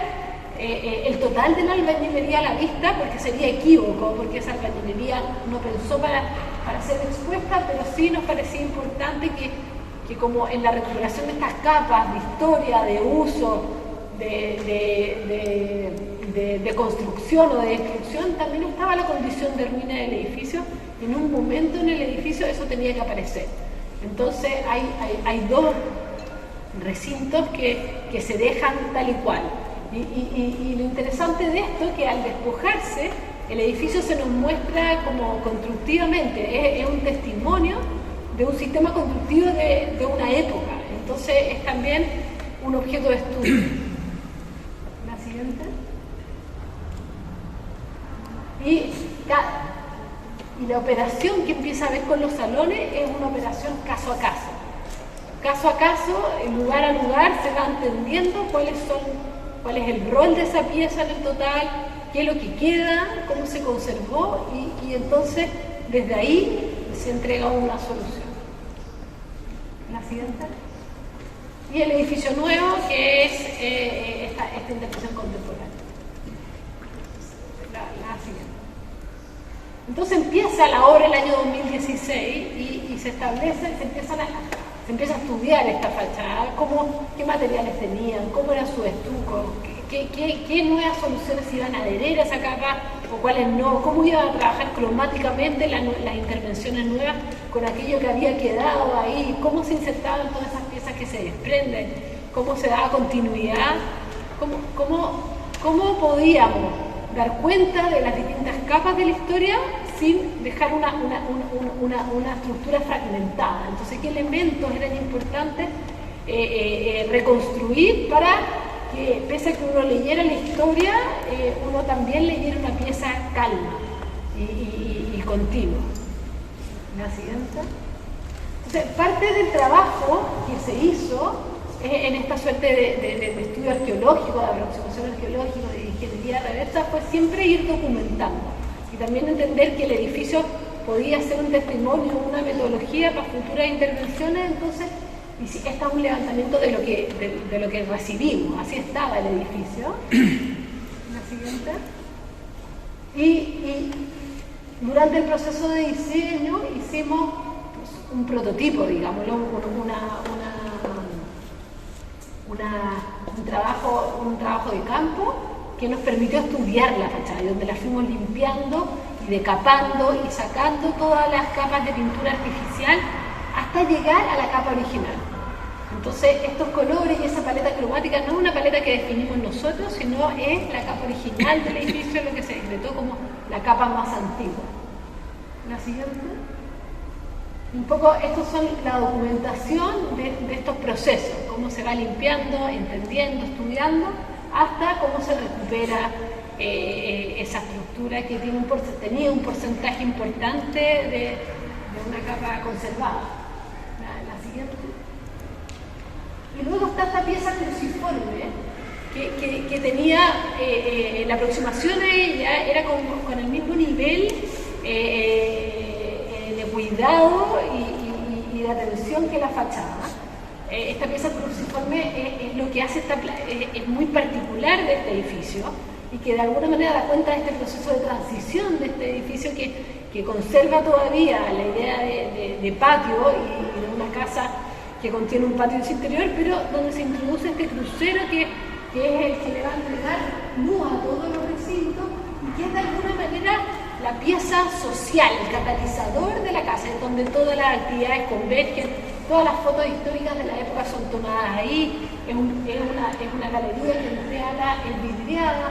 el total de la albañilería a la vista, porque sería equívoco, porque esa albañilería no pensó para ser expuesta, pero sí nos parecía importante que como en la recuperación de estas capas de historia, de uso, de construcción o de destrucción, también estaba la condición de ruina del edificio. En un momento en el edificio eso tenía que aparecer. Entonces hay dos recintos que se dejan tal y cual. Y lo interesante de esto es que al despojarse, el edificio se nos muestra como constructivamente, es un testimonio de un sistema constructivo de una época. Entonces es también un objeto de estudio. La siguiente. Y la operación que empieza a ver con los salones es una operación caso a caso. Caso a caso, lugar a lugar, se va entendiendo cuál es el rol de esa pieza en el total, qué es lo que queda, cómo se conservó, y entonces desde ahí se entrega una solución. La siguiente. Y el edificio nuevo, que es esta interpretación contemporánea. La siguiente. Entonces empieza la obra el año 2016 y se empieza a estudiar esta fachada, qué materiales tenían, cómo era su estuco, qué nuevas soluciones iban a adherir a esa capa o cuáles no, cómo iban a trabajar cromáticamente las intervenciones nuevas con aquello que había quedado ahí, cómo se insertaban todas esas piezas que se desprenden, cómo se daba continuidad, cómo podíamos dar cuenta de las distintas capas de la historia sin dejar una estructura fragmentada. Entonces, ¿qué elementos eran importantes reconstruir para que, pese a que uno leyera la historia, uno también leyera una pieza calma y continua? La siguiente. Entonces, parte del trabajo que se hizo en esta suerte de estudio arqueológico, de aproximación arqueológica, de ingeniería reversa, fue siempre ir documentando y también entender que el edificio podía ser un testimonio, una metodología para futuras intervenciones. Entonces, este es un levantamiento de lo que recibimos, así estaba el edificio. La siguiente. Y durante el proceso de diseño hicimos un prototipo, digámoslo, un trabajo de campo que nos permitió estudiar la fachada, y donde la fuimos limpiando y decapando y sacando todas las capas de pintura artificial hasta llegar a la capa original. Entonces, estos colores y esa paleta cromática no es una paleta que definimos nosotros, sino es la capa original del edificio, lo que se decretó como la capa más antigua. La siguiente. Un poco, estos son la documentación de estos procesos, cómo se va limpiando, entendiendo, estudiando, hasta cómo se recupera esa estructura que tenía un porcentaje importante de una capa conservada. La siguiente. Y luego está esta pieza cruciforme que tenía la aproximación a ella era con el mismo nivel de cuidado y de atención que la fachada. Esta pieza cruciforme es lo que hace es muy particular de este edificio y que de alguna manera da cuenta de este proceso de transición de este edificio que conserva todavía la idea de patio y de una casa que contiene un patio en su interior, pero donde se introduce este crucero que es el que le va a entregar luz a todos los recintos y que es de alguna manera la pieza social, el catalizador de la casa, es donde todas las actividades convergen, todas las fotos históricas de la época son tomadas ahí, es una galería que entrega vidriada,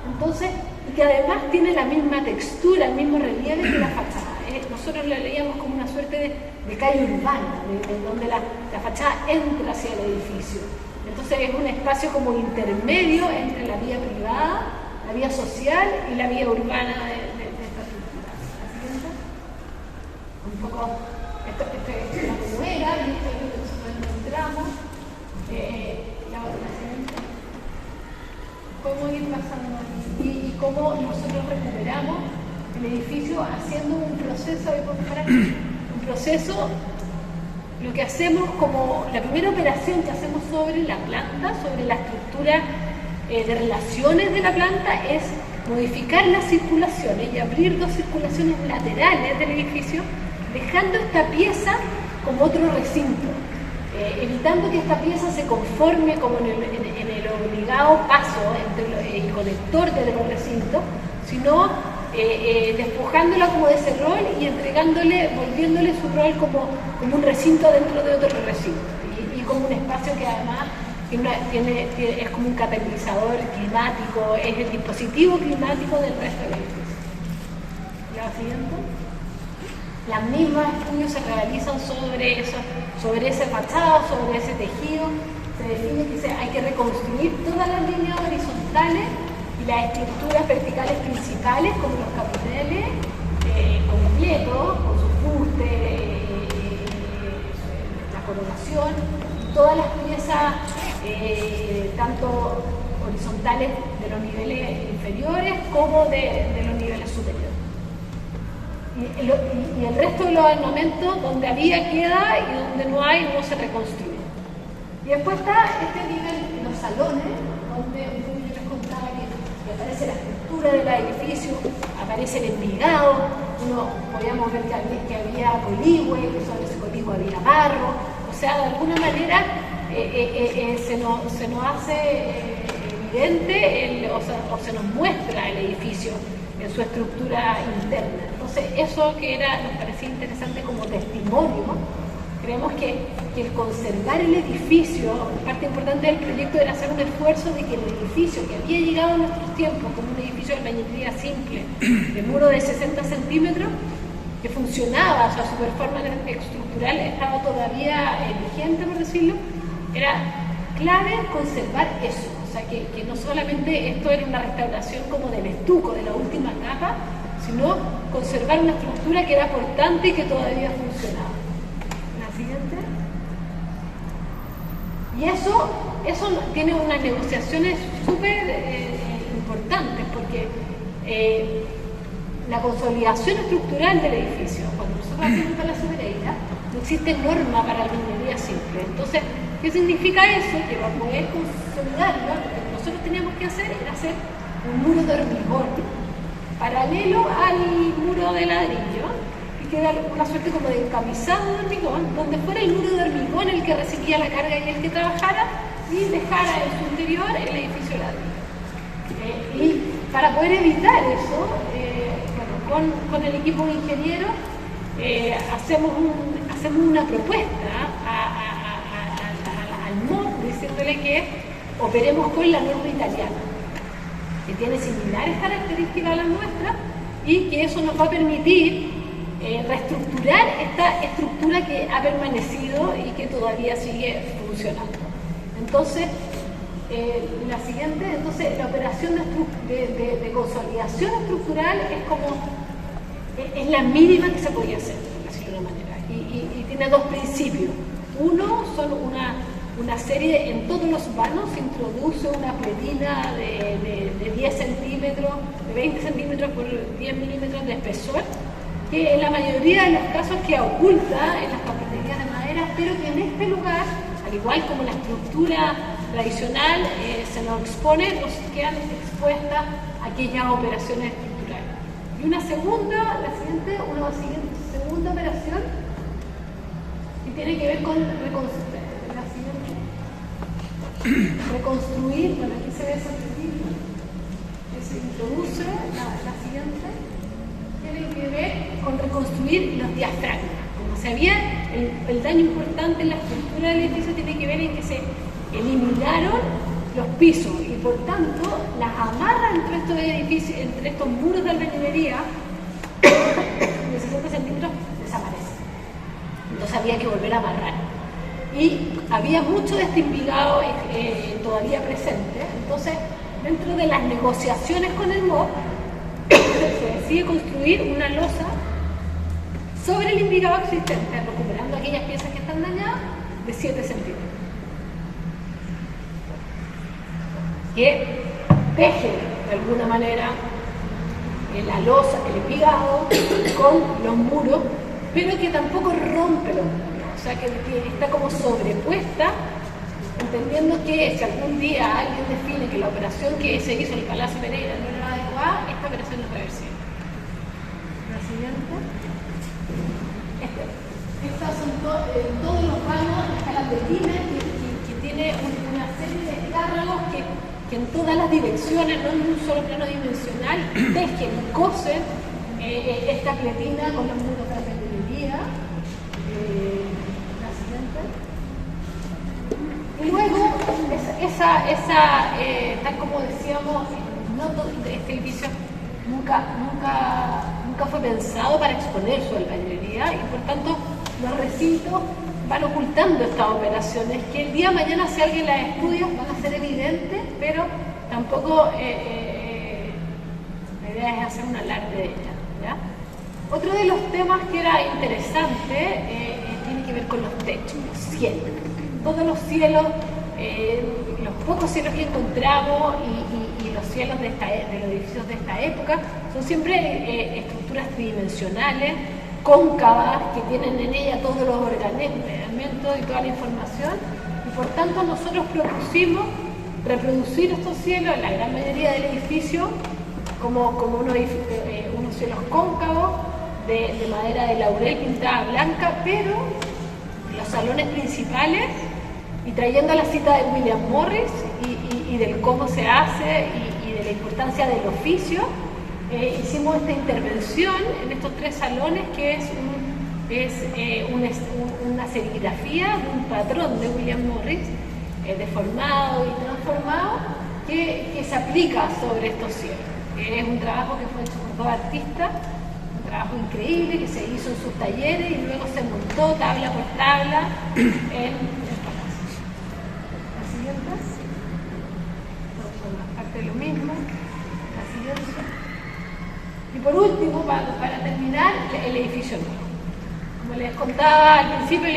entonces, y que además tiene la misma textura, el mismo relieve que la fachada. Nosotros la leíamos como una suerte de calle urbana, donde la fachada entra hacia el edificio. Entonces es un espacio como intermedio entre la vía privada, la vía social y la vía urbana de esta estructura. ¿La siguiente? Un poco, esto es la como era, y esto es lo que nosotros encontramos. La siguiente. Cómo ir pasando y cómo nosotros recuperamos el edificio haciendo un proceso, lo que hacemos como la primera operación que hacemos sobre la planta, sobre la estructura de relaciones de la planta, es modificar las circulaciones y abrir dos circulaciones laterales del edificio, dejando esta pieza como otro recinto, evitando que esta pieza se conforme como en el obligado paso entre el conector de los recintos, sino despojándola como de ese rol y volviéndole su rol como un recinto dentro de otro recinto y como un espacio que además es como un catalizador climático, es el dispositivo climático del resto del edificio. La siguiente. Las mismas estudios se realizan sobre ese fachada, sobre ese tejido. Se define que hay que reconstruir todas las líneas horizontales y las estructuras verticales principales, como los capiteles completos, con sus fustes, la coronación, todas las piezas, tanto horizontales de los niveles inferiores como de los niveles superiores. Y el resto de los ornamentos, donde había queda y donde no hay, no se reconstruye. Y después está este nivel, los salones, donde yo les contaba que aparece la estructura del edificio, aparece el envigado, podíamos ver que había coligüe, que sobre ese coligüe había barro, o sea, de alguna manera se nos hace evidente o se nos muestra el edificio en su estructura interna. Entonces, eso que nos parecía interesante como testimonio, creemos que el conservar el edificio, parte importante del proyecto era hacer un esfuerzo de que el edificio que había llegado en nuestros tiempos como un edificio de albañilería simple, de muro de 60 centímetros, que funcionaba, o sea, su performance estructural estaba todavía vigente, por decirlo, era clave conservar eso. O sea, que no solamente esto era una restauración como del estuco, de la última capa, sino conservar una estructura que era portante y que todavía funcionaba. La Y eso tiene unas negociaciones súper importantes, porque la consolidación estructural del edificio, cuando nosotros hacemos Palacio Pereira, no existe norma para la minería simple. Entonces, ¿qué significa eso? Que para poder consolidarlo, lo que nosotros teníamos que hacer era hacer un muro de hormigón paralelo al muro de ladrillo, y que era una suerte como de encamisado de hormigón, donde fuera el muro de hormigón el que recibía la carga y el que trabajara, y dejara en su interior el edificio de ladrillo. Y para poder evitar eso, con el equipo de ingenieros hacemos una propuesta al MOB, diciéndole que operemos con la norma italiana, que tiene similares características a las nuestras, y que eso nos va a permitir reestructurar esta estructura que ha permanecido y que todavía sigue funcionando. Entonces, la siguiente, entonces la operación de consolidación estructural es la mínima que se podía hacer, por decirlo de una manera, y tiene dos principios. Uno, son una serie, en todos los vanos se introduce una pletina de 10 centímetros, de 20 centímetros por 10 milímetros de espesor, que en la mayoría de los casos queda oculta en las carpinterías de madera, pero que en este lugar, al igual como la estructura tradicional se nos expone, nos quedan expuestas aquellas operaciones estructurales. Y una segunda operación que tiene que ver con reconstruir, bueno, aquí se ve esa película que se introduce, la siguiente, tiene que ver con reconstruir los diafragmas. Como se veía, el daño importante en la estructura del edificio tiene que ver en que se eliminaron los pisos y por tanto las amarras entre estos edificios, entre estos muros de albañilería de 60 centímetros desaparecen. Entonces había que volver a amarrar. Y había mucho de este invigado todavía presente. Entonces, dentro de las negociaciones con el MOB, se decide construir una losa sobre el invigado existente, recuperando aquellas piezas que están dañadas, de 7 centímetros. Que teje de alguna manera la losa, el invigado, con los muros, pero que tampoco rompe los muros. O sea, que está como sobrepuesta, entendiendo que si algún día alguien define que la operación que se hizo en el Palacio Pereira no era adecuada, esta operación es reversible. La siguiente. Estas son todos los vanos, está la petina que tiene una serie de espárragos que en todas las direcciones, no en un solo plano dimensional, tejen, cosen esta pletina con los muros de la albañilería. La siguiente. Y luego, tal como decíamos, este edificio nunca fue pensado para exponer su albañilería, y por tanto los recintos van ocultando estas operaciones que el día de mañana, si alguien las estudia, van a ser evidentes, pero tampoco la idea es hacer un alarde de ellas, ¿ya? Otro de los temas que era interesante tiene que ver con los techos, los cielos. Todos los cielos, los pocos cielos que encontramos y los cielos de los edificios de esta época son siempre estructuras tridimensionales, cóncavas, que tienen en ella todos los ordenamientos y toda la información, y por tanto nosotros propusimos reproducir estos cielos en la gran mayoría del edificio como unos cielos cóncavos de madera de laurel pintada blanca, pero los salones principales, y trayendo la cita de William Morris y del cómo se hace y de la importancia del oficio, hicimos esta intervención en estos 3 salones, que es una serigrafía de un patrón de William Morris, deformado y transformado, que se aplica sobre estos cielos. Es un trabajo que fue hecho por 2 artistas, un trabajo increíble que se hizo en sus talleres y luego se montó tabla por tabla en el palacio. Las siguientes son parte de lo mismo. La siguiente. Y por último, para terminar, el edificio nuevo. Como les contaba al principio,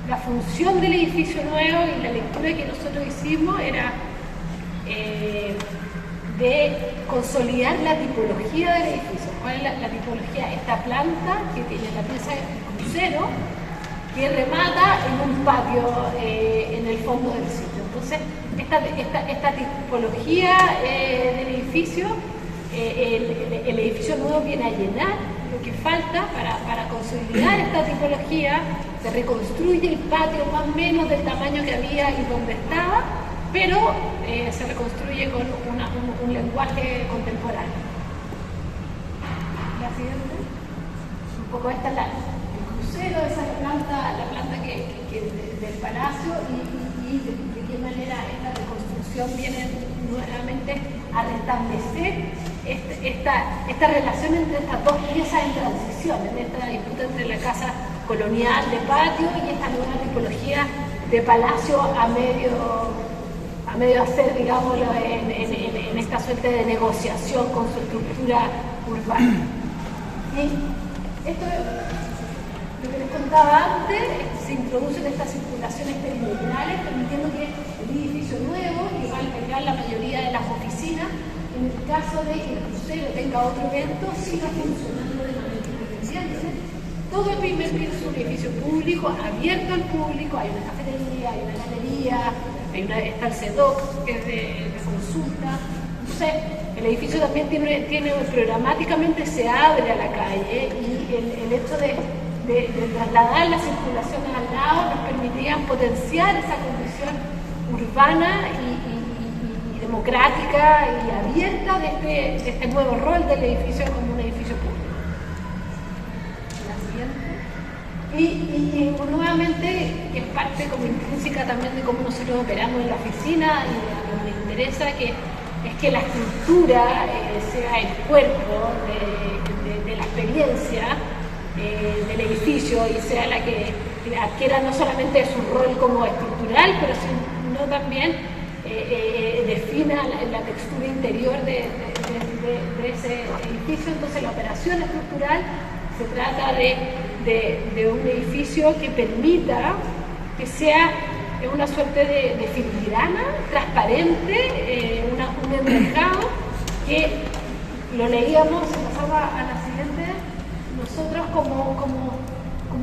la función del edificio nuevo y la lectura que nosotros hicimos era de consolidar la tipología del edificio. ¿Cuál es la tipología? Esta planta que tiene la pieza de crucero que remata en un patio en el fondo del sitio. Entonces, esta tipología del edificio, el edificio nuevo viene a llenar lo que falta para consolidar esta tipología. Se reconstruye el patio más o menos del tamaño que había y donde estaba, pero se reconstruye con un lenguaje contemporáneo. La siguiente. Un poco esta es el crucero, esa es la planta del palacio y de qué manera esta reconstrucción viene nuevamente a restablecer esta relación entre estas dos piezas en transición, en esta disputa entre la casa colonial de patio y esta nueva tipología de palacio a medio hacer, digámoslo, en esta suerte de negociación con su estructura urbana. Y esto, lo que les contaba antes, se introducen estas circulaciones perimetrales, permitiendo que el edificio nuevo, que va a albergar la mayoría de las oficinas, en el caso de que el crucero tenga otro evento, siga funcionando de manera independiente. Todo el primer piso es un edificio público, abierto al público, hay una cafetería, hay una galería, está el CEDOC, que es de consulta. Entonces, el edificio también tiene programáticamente se abre a la calle y el hecho de trasladar la circulación al lado nos permitía potenciar esa condición urbana y democrática y abierta de este nuevo rol del edificio como un edificio público. La siguiente. Y nuevamente, que es parte como intrínseca también de cómo nosotros operamos en la oficina y de lo que nos interesa, es que la estructura sea el cuerpo de la experiencia del edificio y sea la que adquiera no solamente su rol como estructural, pero sino también defina la textura interior de ese edificio. Entonces la operación estructural se trata de un edificio que permita que sea una suerte de filigrana transparente, un enrejado que lo leíamos, se pasaba a la siguiente, nosotros como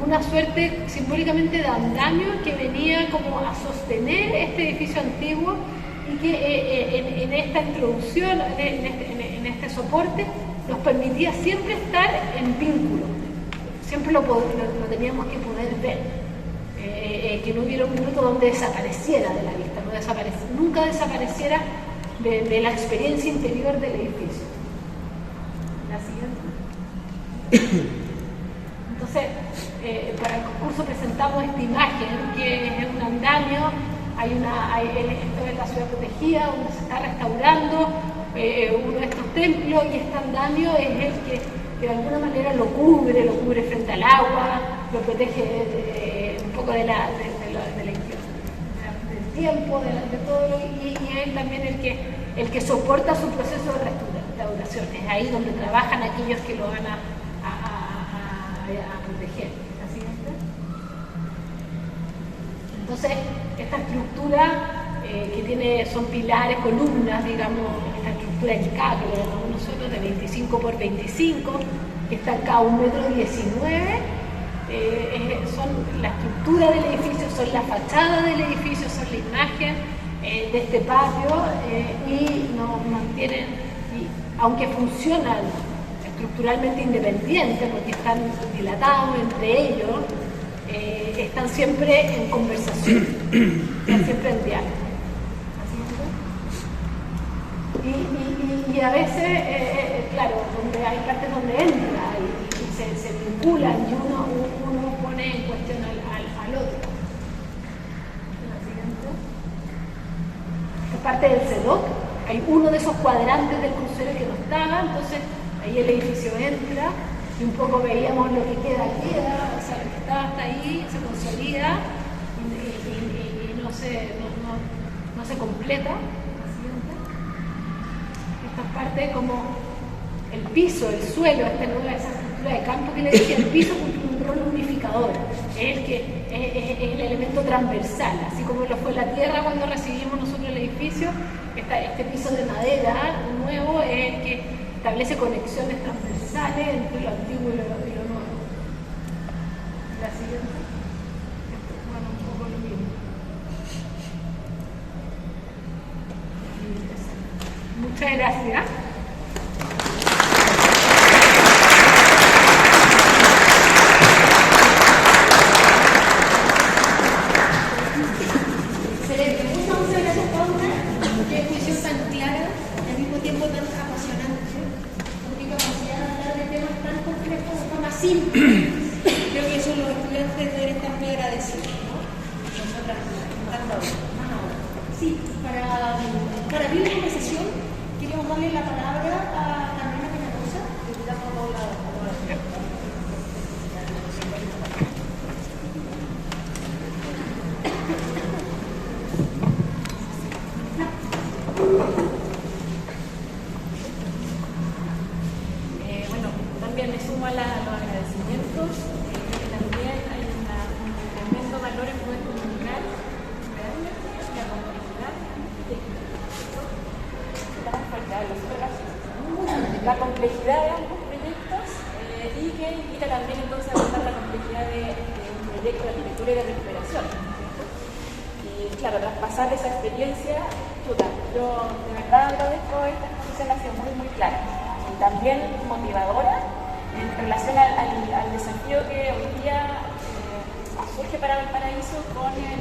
una suerte simbólicamente de andamio que venía como a sostener este edificio antiguo y que en esta introducción, en este soporte, nos permitía siempre estar en vínculo, siempre lo teníamos que poder ver, que no hubiera un minuto donde desapareciera de la vista, nunca desapareciera de la experiencia interior del edificio. La siguiente. Entonces, para el concurso presentamos esta imagen que es un andamio, esto es la ciudad protegida donde se está restaurando uno de estos templos y este andamio es el que de alguna manera lo cubre frente al agua, lo protege un poco del tiempo, de todo, y es también el que soporta su proceso de restauración. Es ahí donde trabajan aquellos que lo van a proteger. ¿La siguiente? Entonces, esta estructura son pilares, columnas, digamos, esta estructura en K, que lo llamamos nosotros, de 25 por 25, que está acá a 1,19 m, son la estructura del edificio, son la fachada del edificio, son la imagen de este patio y nos mantienen, aunque funcionan estructuralmente independientes, porque están dilatados entre ellos, están siempre en conversación, están siempre en diálogo. Y a veces, claro, donde hay partes donde entra y se vinculan y uno pone en cuestión al otro. La siguiente. Esta parte del CEDOC, hay uno de esos cuadrantes del crucero que no estaba, entonces ahí el edificio entra y un poco veíamos lo que queda, o sea, lo que estaba hasta ahí se consolida y no se completa. Esta parte como el piso, el suelo, esa estructura de campo que le decía, el piso cumple un rol unificador, es el elemento transversal, así como lo fue la tierra cuando recibimos nosotros el edificio. Este piso de madera nuevo es el que establece conexiones transversales entre lo antiguo y lo nuevo. La siguiente. Bueno, un poco lo mismo. Muchas gracias. Excelente. Muchas gracias, Paula. Qué exposición tan clara y al mismo tiempo tan apasionante. Con qué capacidad de hablar de temas tan complejos de forma simple. Creo que eso los estudiantes deben estar muy agradecidos, ¿no? Nosotras, encantadores. Sí, para abrir la conversación, queríamos darle la palabra a Carolina Peñalosa, que te da por la Bueno, también me sumo a los agradecimientos. Creo que también hay un tremendo valor en poder comunicar la complejidad. La complejidad de ambos proyectos y que invita también entonces a abordar la complejidad de un proyecto de arquitectura y de recuperación, ¿cierto? Y claro, traspasar esa experiencia, chuta, yo de verdad agradezco esta exposición, ha sido muy muy clara y también motivadora en relación al desafío que hoy día surge para Valparaíso con el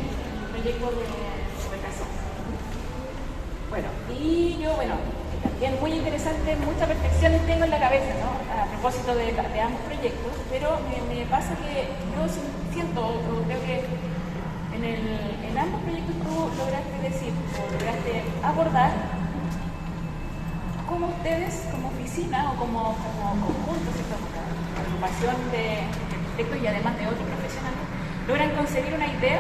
proyecto de casa. Bueno, y yo, también muy interesante, muchas reflexiones tengo en la cabeza, ¿no? A propósito de ambos proyectos, pero me pasa que yo siento, o creo que en ambos proyectos tú lograste decir, o lograste abordar cómo ustedes, como oficina o como conjunto, ¿cierto? Como agrupación de arquitectos y además de otros profesionales, logran concebir una idea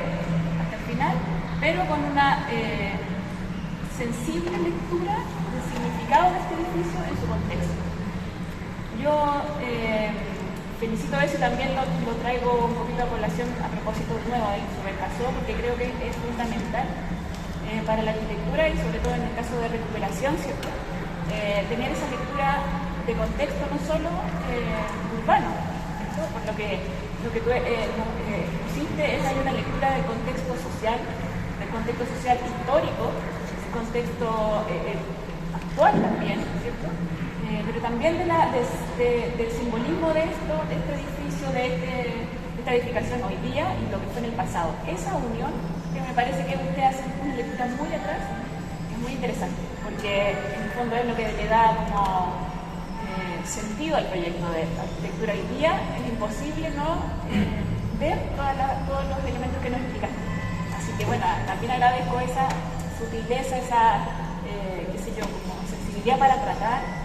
hasta el final, pero con una sensible lectura del significado de este edificio en su contexto. Yo felicito eso y también lo traigo un poquito a colación a propósito nuevo del Supercasó, porque creo que es fundamental para la arquitectura y sobre todo en el caso de recuperación, ¿cierto? Tener esa lectura de contexto no solo urbano, ¿cierto? Por lo que tú hiciste es hay una lectura del contexto social histórico, contexto actual también, ¿cierto? Pero también del simbolismo de este edificio, de esta edificación hoy día y lo que fue en el pasado. Esa unión, que me parece que usted hace una lectura muy atrás, es muy interesante, porque en el fondo es lo que le da como sentido al proyecto de arquitectura hoy día. Es imposible no ver todos los elementos que nos explicaste. Así que bueno, también agradezco esa sutileza, esa, qué sé yo, como sensibilidad para tratar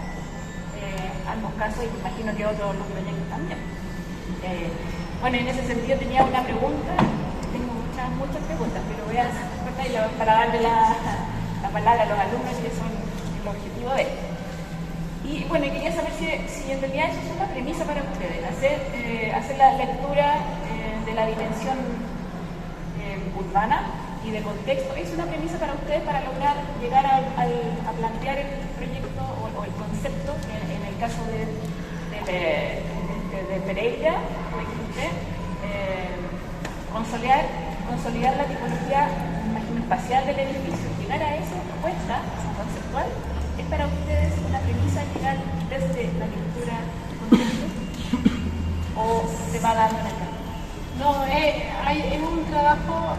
ambos casos y me imagino que otros los proyectos también. Bueno, en ese sentido tenía una pregunta, tengo muchas preguntas, pero voy a hacer corta para darle la palabra a los alumnos que son el objetivo de esto. Y bueno, quería saber si en realidad eso es una premisa para ustedes, hacer la lectura de la dimensión urbana y de contexto, ¿es una premisa para ustedes para lograr llegar a plantear el proyecto o el concepto, en el caso de Pereira, consolidar la tipología, imagino, espacial del edificio? Llegar a esa propuesta conceptual, ¿es para ustedes una premisa llegar desde la lectura contexto o se va dando en el camino? No, es un trabajo.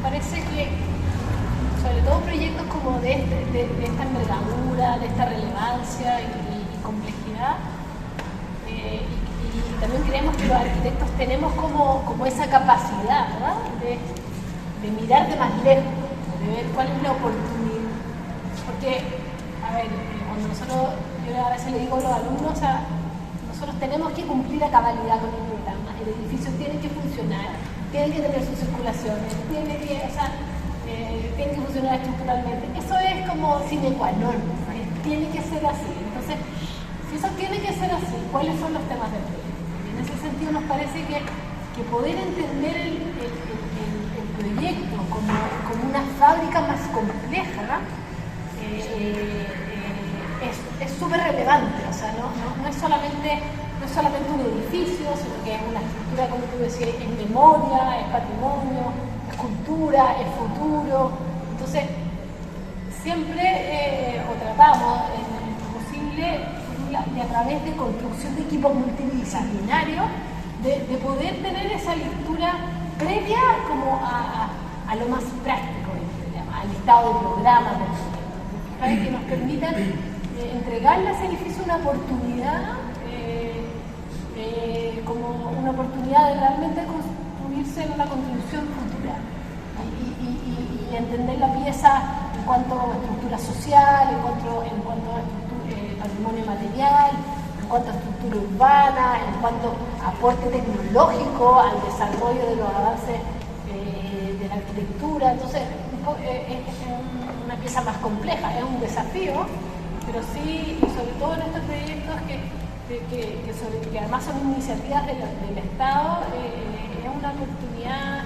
Parece que, sobre todo proyectos como de esta envergadura, de esta relevancia y complejidad, y también creemos que los arquitectos tenemos como esa capacidad, ¿verdad? De mirar de más lejos, de ver cuál es la oportunidad. Porque, a ver, cuando yo a veces le digo a los alumnos, nosotros tenemos que cumplir a cabalidad con el programa, el edificio tiene que funcionar, tiene que tener sus circulaciones, tiene que funcionar estructuralmente. Eso es como sine qua non, tiene que ser así. Entonces, si eso tiene que ser así, ¿cuáles son los temas del proyecto? En ese sentido nos parece que poder entender el proyecto como una fábrica más compleja es súper relevante. O sea, no es solamente un edificio, sino que es una estructura, como tú decías, es memoria, es patrimonio, es cultura, es futuro. Entonces, siempre tratamos en lo posible y a través de construcción de equipos multidisciplinarios de poder tener esa lectura previa como a lo más práctico, al listado de programas del proyecto, que nos permitan entregarle a ese edificio una oportunidad, como una oportunidad de realmente construirse en una construcción futura y entender la pieza en cuanto a estructura social, en cuanto a patrimonio material, en cuanto a estructura urbana, en cuanto a aporte tecnológico al desarrollo de los avances de la arquitectura. Entonces, es una pieza más compleja, es un desafío, pero sí, y sobre todo en estos proyectos que además son iniciativas del Estado, es una oportunidad.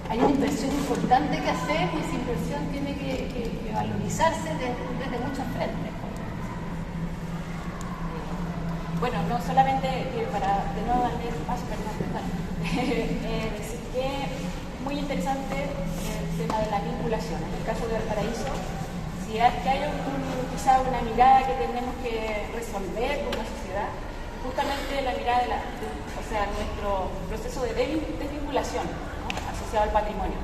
Hay una inversión importante que hacer y esa inversión tiene que valorizarse desde muchos frentes. Bueno, no solamente para de nuevo darle paso, perdón, decir que es muy interesante el tema de la vinculación. En el caso de Valparaíso, si es que hay quizá una mirada que tenemos que resolver como sociedad, justamente la mirada o sea, nuestro proceso de desvinculación, ¿no?, asociado al patrimonio.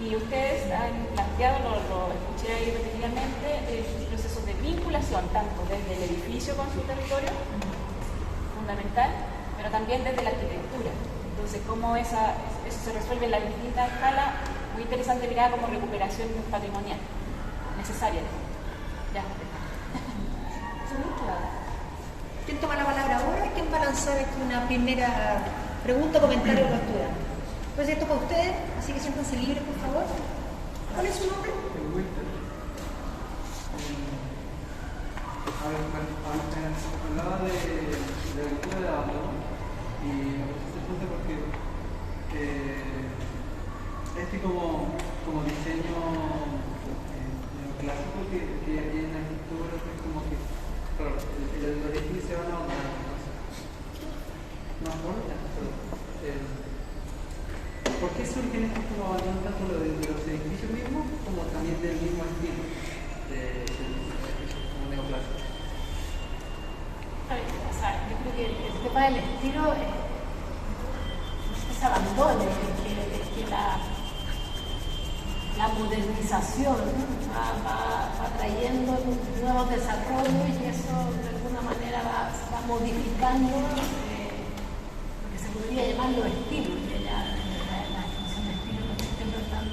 Y ustedes han planteado, lo escuché ahí repetidamente, el proceso de vinculación, tanto desde el edificio con su territorio, fundamental, pero también desde la arquitectura. Entonces, cómo eso se resuelve en la distinta escala, muy interesante mirar como recuperación patrimonial, necesaria. Ya. ¿Quién toma la palabra ahora? ¿Quién va a lanzar aquí una primera pregunta o comentario a los estudiantes? Pues esto para ustedes, así que siéntanse libres, por favor. ¿Cuál es su nombre? Hablaba de la lectura de abandono y me puse ese punto porque como diseño clásico que hay en la arquitectura, es como que, claro, el origen se van a abandonar. No importa, ¿por qué surgen estos como abandonos tanto de los edificios mismos como también del mismo estilo como neoclásico? O sea, yo creo que el tema del estilo es abandono, es que la modernización va trayendo nuevos desarrollos y eso de alguna manera va modificando lo que se podría llamar los estilos, que ya la definición de estilo no existe tan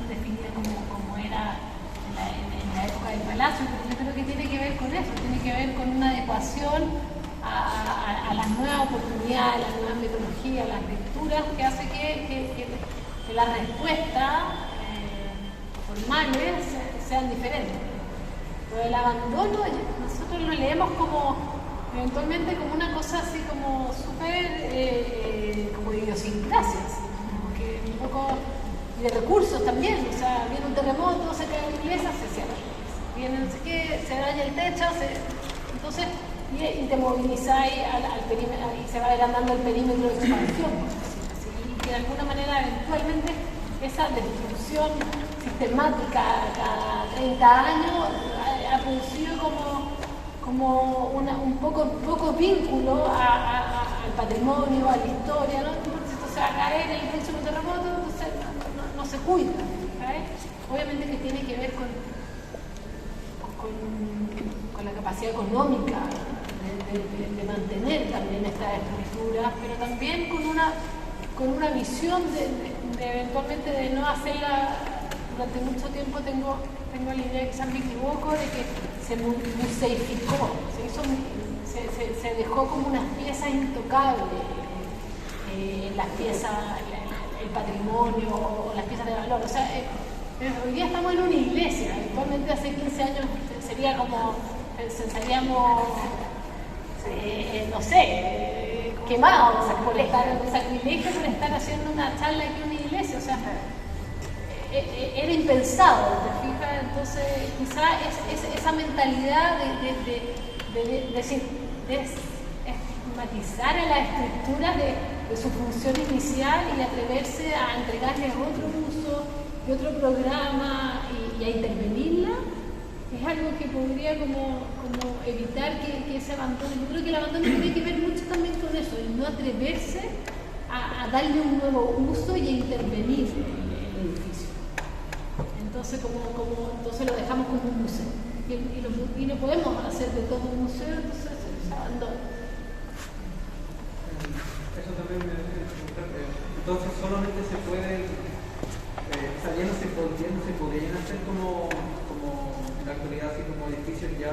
definida como era en la época del Palacio, pero yo creo que tiene que ver con eso, tiene que ver con una adecuación a las nuevas oportunidades, a las nuevas metodologías, a las lecturas, que hace que la respuesta formales sean diferentes. Pero el abandono, nosotros lo leemos como eventualmente como una cosa así como súper como de idiosincrasia, como que un poco de recursos también. O sea, viene un terremoto, se cae la iglesia, se cierra. Viene no sé qué, se daña el techo, entonces y te movilizáis al perímetro y se va agrandando el perímetro de expansión, y que de alguna manera eventualmente esa destrucción sistemática cada 30 años ha producido como un poco vínculo al patrimonio, a la historia, ¿no? Entonces esto se va a caer en el próximo terremoto, entonces no se cuida, ¿sabes? Obviamente que tiene que ver con la capacidad económica de mantener también estas estructuras, pero también con una visión de eventualmente de no hacerla. Durante mucho tiempo tengo la idea, quizás me equivoco, de que se museificó, se dejó como unas piezas intocables, las piezas, el patrimonio o las piezas de valor. O sea, hoy día estamos en una iglesia, actualmente hace 15 años sería como pensaríamos, no sé, quemados por estar en sacrilegio, por estar haciendo una charla aquí en una iglesia. O sea, era impensado, ¿te fijas? Entonces, quizá esa mentalidad de estigmatizar a las estructuras de su función inicial y atreverse a entregarles otro uso y otro programa y a intervenirla, es algo que podría como evitar que ese abandono. Yo creo que el abandono tiene que ver mucho también con eso, el no atreverse a darle un nuevo uso y a intervenir en el edificio. Entonces, entonces lo dejamos como un museo y no podemos hacer de todo un museo, entonces se abandona. Eso también entonces solamente se puede, o sea, ya no se podrían hacer como en la actualidad, así como edificios ya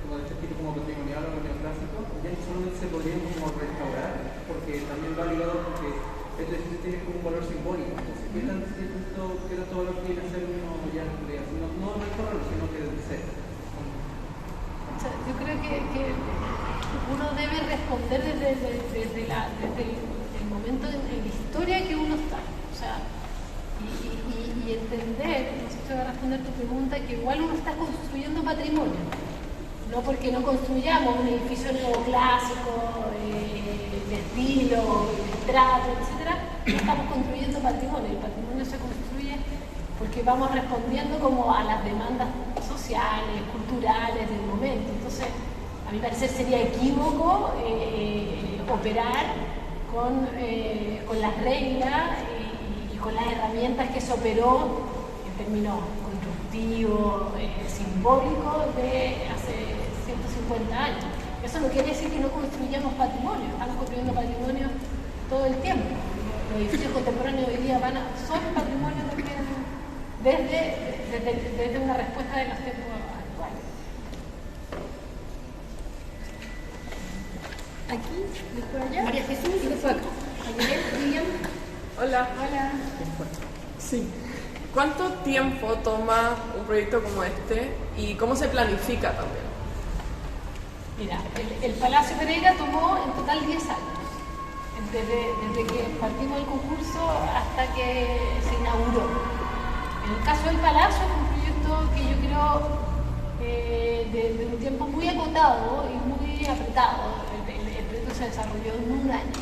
como de este tipo, como patrimonial o neoclásico, ya solamente se podrían como restaurar, porque también va ligado porque este edificio tiene como un valor simbólico. Entonces, ¿qué tanto valor tiene hacer uno ya en la actualidad? No restaurarlo, sino que desde cero. O sea, yo creo que uno debe responder desde el momento en la historia que uno está. O sea, y entender, no sé si te voy a responder tu pregunta, que igual uno está construyendo patrimonio. No porque no construyamos un edificio neoclásico, de estilo, de estrato, etc., no estamos construyendo patrimonio. El patrimonio se construye porque vamos respondiendo como a las demandas sociales, culturales del momento. Entonces, a mi parecer sería equívoco operar con las reglas y con las herramientas que se operó en términos constructivos, simbólicos de hace 150 años. Eso no quiere decir que no construyamos patrimonio, estamos construyendo patrimonio todo el tiempo. Los edificios contemporáneos hoy día son patrimonio también desde una respuesta de los tiempos actuales. Aquí, después allá. María Jesús y después acá. Miriam. Hola. Hola. Sí. ¿Cuánto tiempo toma un proyecto como este y cómo se planifica también? Mira, el Palacio Pereira tomó en total 10 años, desde que partimos el concurso hasta que se inauguró. En el caso del Palacio fue un proyecto que yo creo de un tiempo muy acotado y muy apretado. El proyecto se desarrolló en un año,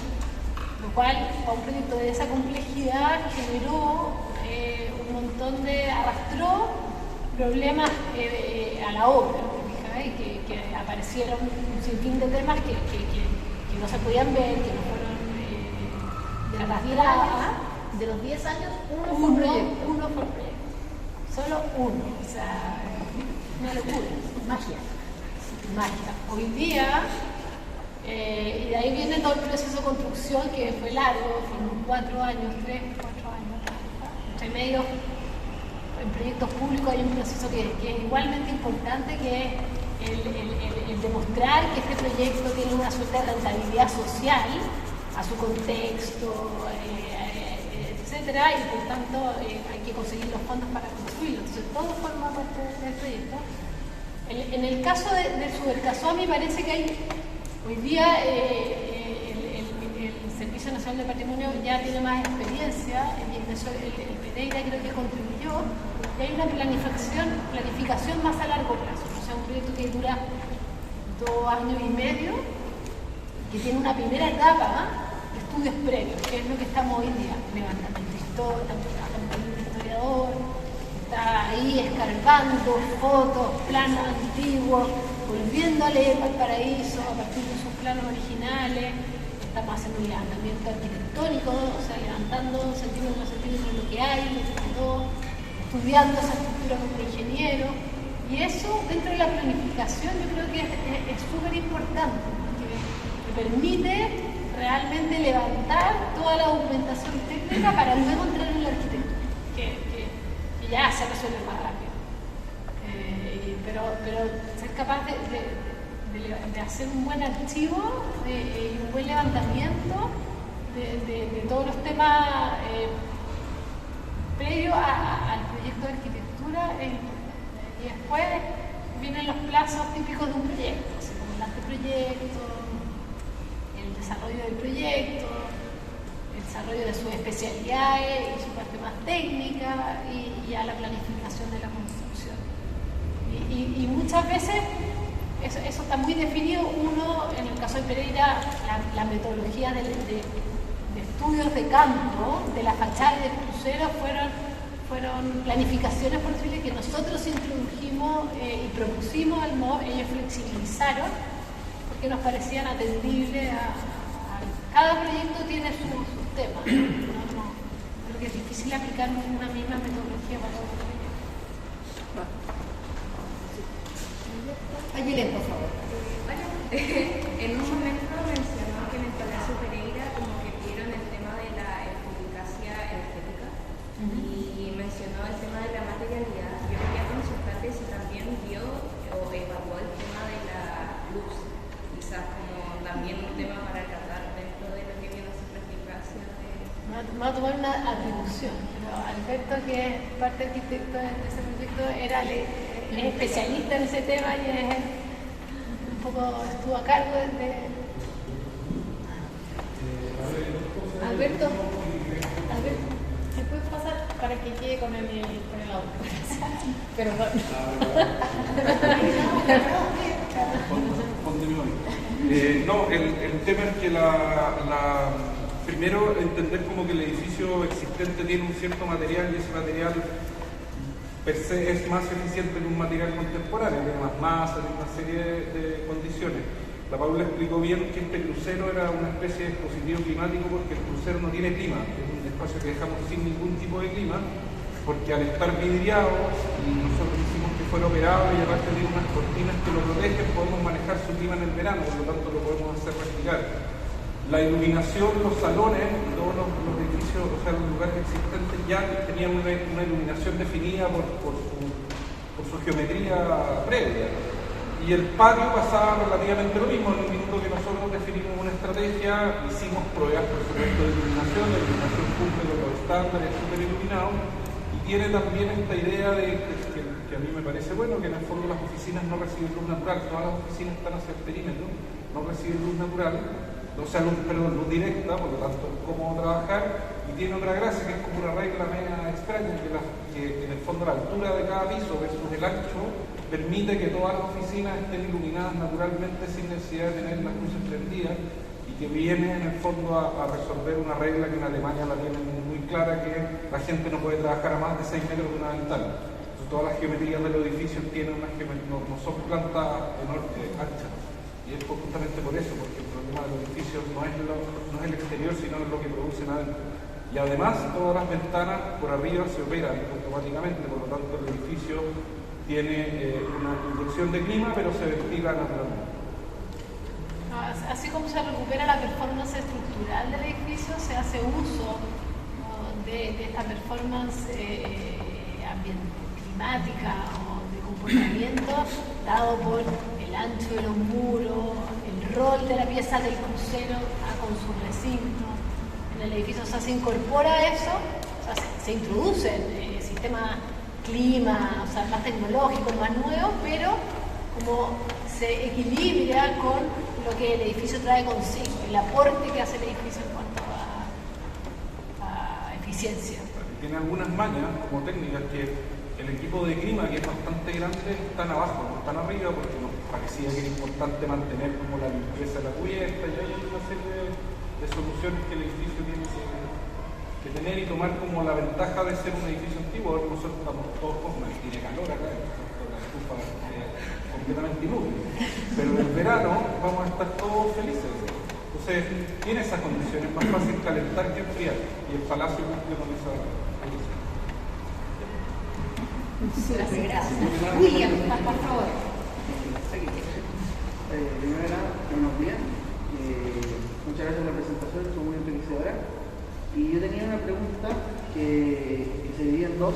lo cual para un proyecto de esa complejidad generó arrastró problemas a la obra, que aparecieron un sinfín de temas que no se podían ver, que no fueron De los 10 años, uno fue un proyecto. Solo uno, o sea, una locura, magia. Hoy día, y de ahí viene todo el proceso de construcción que fue largo, fueron 4 años, 3, 4 años, entre medio. En proyectos públicos hay un proceso que es igualmente importante, que es el demostrar que este proyecto tiene una suerte de rentabilidad social a su contexto, etcétera, y por tanto hay que conseguir los fondos para construirlo. Entonces todo forma parte del proyecto. En el caso de Subercasó, me parece que hay hoy día el Servicio Nacional de Patrimonio ya tiene más experiencia, y en eso el Pereira creo que contribuyó, y hay una planificación más a largo plazo. O sea, un proyecto que dura 2 años y medio, que tiene una primera etapa de estudios previos, que es lo que estamos hoy día, levantamiento histórico, estamos trabajando con un historiador, está ahí escarbando fotos, planos antiguos, volviendo a leer Valparaíso a partir de sus planos originales. Estamos haciendo un levantamiento arquitectónico, o sea, levantando centímetro a centímetro lo que hay, estudiando esa estructura como ingeniero. Y eso, dentro de la planificación, yo creo que es súper importante, porque permite realmente levantar toda la documentación técnica para luego entrar en la arquitectura, que ya se resuelve más rápido. Pero ser capaz de hacer un buen archivo y un buen levantamiento de todos los temas previos al proyecto de arquitectura, y después vienen los plazos típicos de un proyecto, así como el anteproyecto, desarrollo del proyecto, el desarrollo de sus especialidades y su parte más técnica y ya la planificación de la construcción. Y muchas veces eso está muy definido. Uno, en el caso de Pereira, la metodología de estudios de campo de la fachada y del crucero fueron planificaciones, por decirle, que nosotros introdujimos y propusimos al MOB. Ellos flexibilizaron porque nos parecían atendibles cada proyecto tiene sus temas. Creo que es difícil aplicar una misma metodología para todos los proyectos. Ayelen, por favor. Bueno, en un momento mencionó que en el Palacio Pereira como que vieron el tema de la eficacia energética y mencionó el tema de la materialidad. Yo quería consultarte si también vio o evaluó el tema de la luz, quizás como también un tema para tratar dentro de lo que viene a ser la eficacia. Me va a tomar una atribución, pero Alberto, que es parte arquitecto de ese proyecto, es especialista en ese tema y es un poco estuvo a cargo de... Alberto, ¿me puedes pasar para que quede con el auto? Perdón. No, el tema es que primero entender como que el edificio existente tiene un cierto material y ese material per se es más eficiente que un material contemporáneo, tiene más masa, tiene una serie de condiciones. La Paula explicó bien que este crucero era una especie de dispositivo climático porque el crucero no tiene clima, es un espacio que dejamos sin ningún tipo de clima, porque al estar vidriado y nosotros hicimos que fuera operado y aparte de unas cortinas que lo protegen, podemos manejar su clima en el verano, por lo tanto lo podemos hacer respirar. La iluminación, los salones, todos los edificios, o sea, los lugares existentes ya tenían una iluminación definida por su geometría previa. Y el patio pasaba relativamente lo mismo. En el minuto que nosotros definimos una estrategia, hicimos pruebas, por supuesto, de iluminación. La iluminación cumple con los estándares, súper iluminado. Y tiene también esta idea que a mí me parece bueno, que en el fondo las oficinas no reciben luz natural. Todas las oficinas están hacia el perímetro, no reciben luz natural. O sea, luz directa, por lo tanto es cómodo trabajar, y tiene otra gracia que es como una regla media extraña, que en el fondo la altura de cada piso versus el ancho permite que todas las oficinas estén iluminadas naturalmente sin necesidad de tener las luces prendidas, y que viene en el fondo a resolver una regla que en Alemania la tienen muy clara, que la gente no puede trabajar a más de 6 metros de una ventana. Entonces, todas las geometrías de los edificios tienen unas no son plantas anchas. Y es justamente por eso, porque el problema de los edificios no es el exterior, sino es lo que producen adentro. Y además, todas las ventanas por arriba se operan automáticamente, por lo tanto el edificio tiene una inyección de clima, pero se ventila naturalmente. Así como se recupera la performance estructural del edificio, se hace uso de esta performance climática o de comportamiento dado por el ancho de los muros, el rol de la pieza del crucero con su recinto en el edificio. O sea, se incorpora eso, o sea, se introducen sistemas clima, o sea, más tecnológicos, más nuevos, pero como se equilibra con lo que el edificio trae consigo, el aporte que hace el edificio en cuanto a eficiencia. Tiene algunas mañas como técnicas que el equipo de clima, que es bastante grande, están abajo, no están arriba, porque nos parecía que era importante mantener como la limpieza de la cubierta, y hay una serie de soluciones que el edificio tiene que tener y tomar como la ventaja de ser un edificio antiguo. Ahora nosotros estamos todos con una tiene calor acá, la estufa completamente inútil, pero en el verano vamos a estar todos felices. Entonces tiene esas condiciones, más fácil calentar que enfriar, y el palacio cumple con esa condición. Gracias. William, por favor. Primero que nada, buenos días. Muchas gracias por la presentación, estuvo muy enriquecedora. Y yo tenía una pregunta que se divide en dos.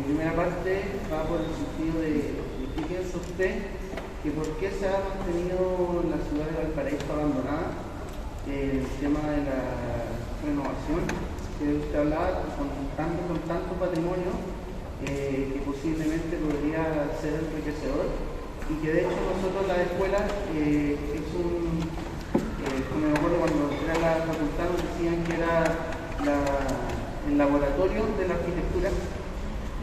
Primera parte va por el sentido de qué piensa usted que por qué se ha mantenido la ciudad de Valparaíso abandonada el tema de la renovación, que usted hablaba con tanto patrimonio que posiblemente podría ser enriquecedor, y que de hecho nosotros la escuela es me acuerdo cuando era la facultad nos decían que era el laboratorio de la arquitectura.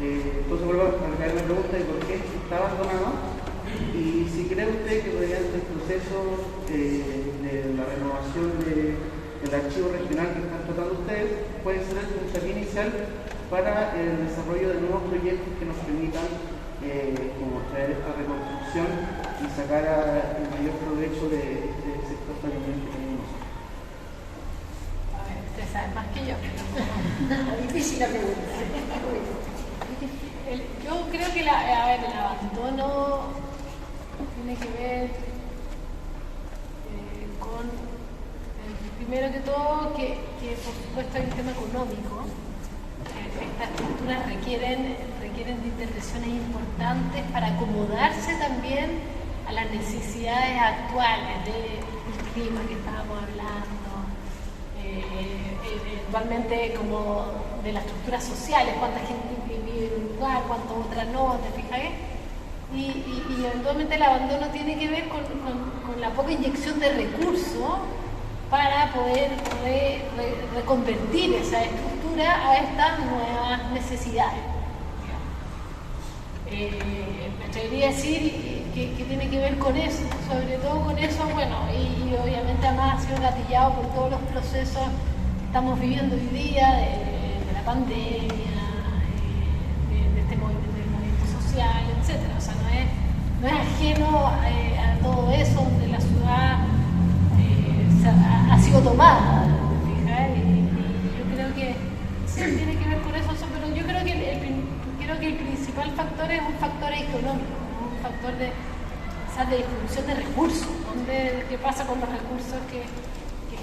Entonces vuelvo a caer la pregunta de por qué está abandonado y si cree usted que mediante el proceso de la renovación del archivo regional que están tratando ustedes puede ser el puntapié inicial para el desarrollo de nuevos proyectos que nos permitan como traer esta reconstrucción y sacar el mayor provecho de este sector patrimonial que tenemos. A ver, usted sabe más que yo. Difícil la pregunta. Yo creo que el abandono tiene que ver con, primero que todo, que por supuesto hay un tema económico. Estas estructuras requieren de intervenciones importantes para acomodarse también a las necesidades actuales del clima que estábamos hablando, eventualmente como de las estructuras sociales, cuánta gente vive en un lugar, cuánta otra no, ¿te fijas? Y eventualmente el abandono tiene que ver con la poca inyección de recursos para poder reconvertir esa estructura a estas nuevas necesidades. Me atrevería a decir que tiene que ver con eso, sobre todo con eso, bueno, y obviamente además ha sido gatillado por todos los procesos que estamos viviendo hoy día, de la pandemia, del movimiento social, etc. O sea, no es ajeno a todo eso, donde la ciudad ha sido tomada, y yo creo que sí tiene que ver con eso, pero yo creo que el principal factor es un factor económico, ¿no? Un factor de distribución de recursos, qué pasa con los recursos que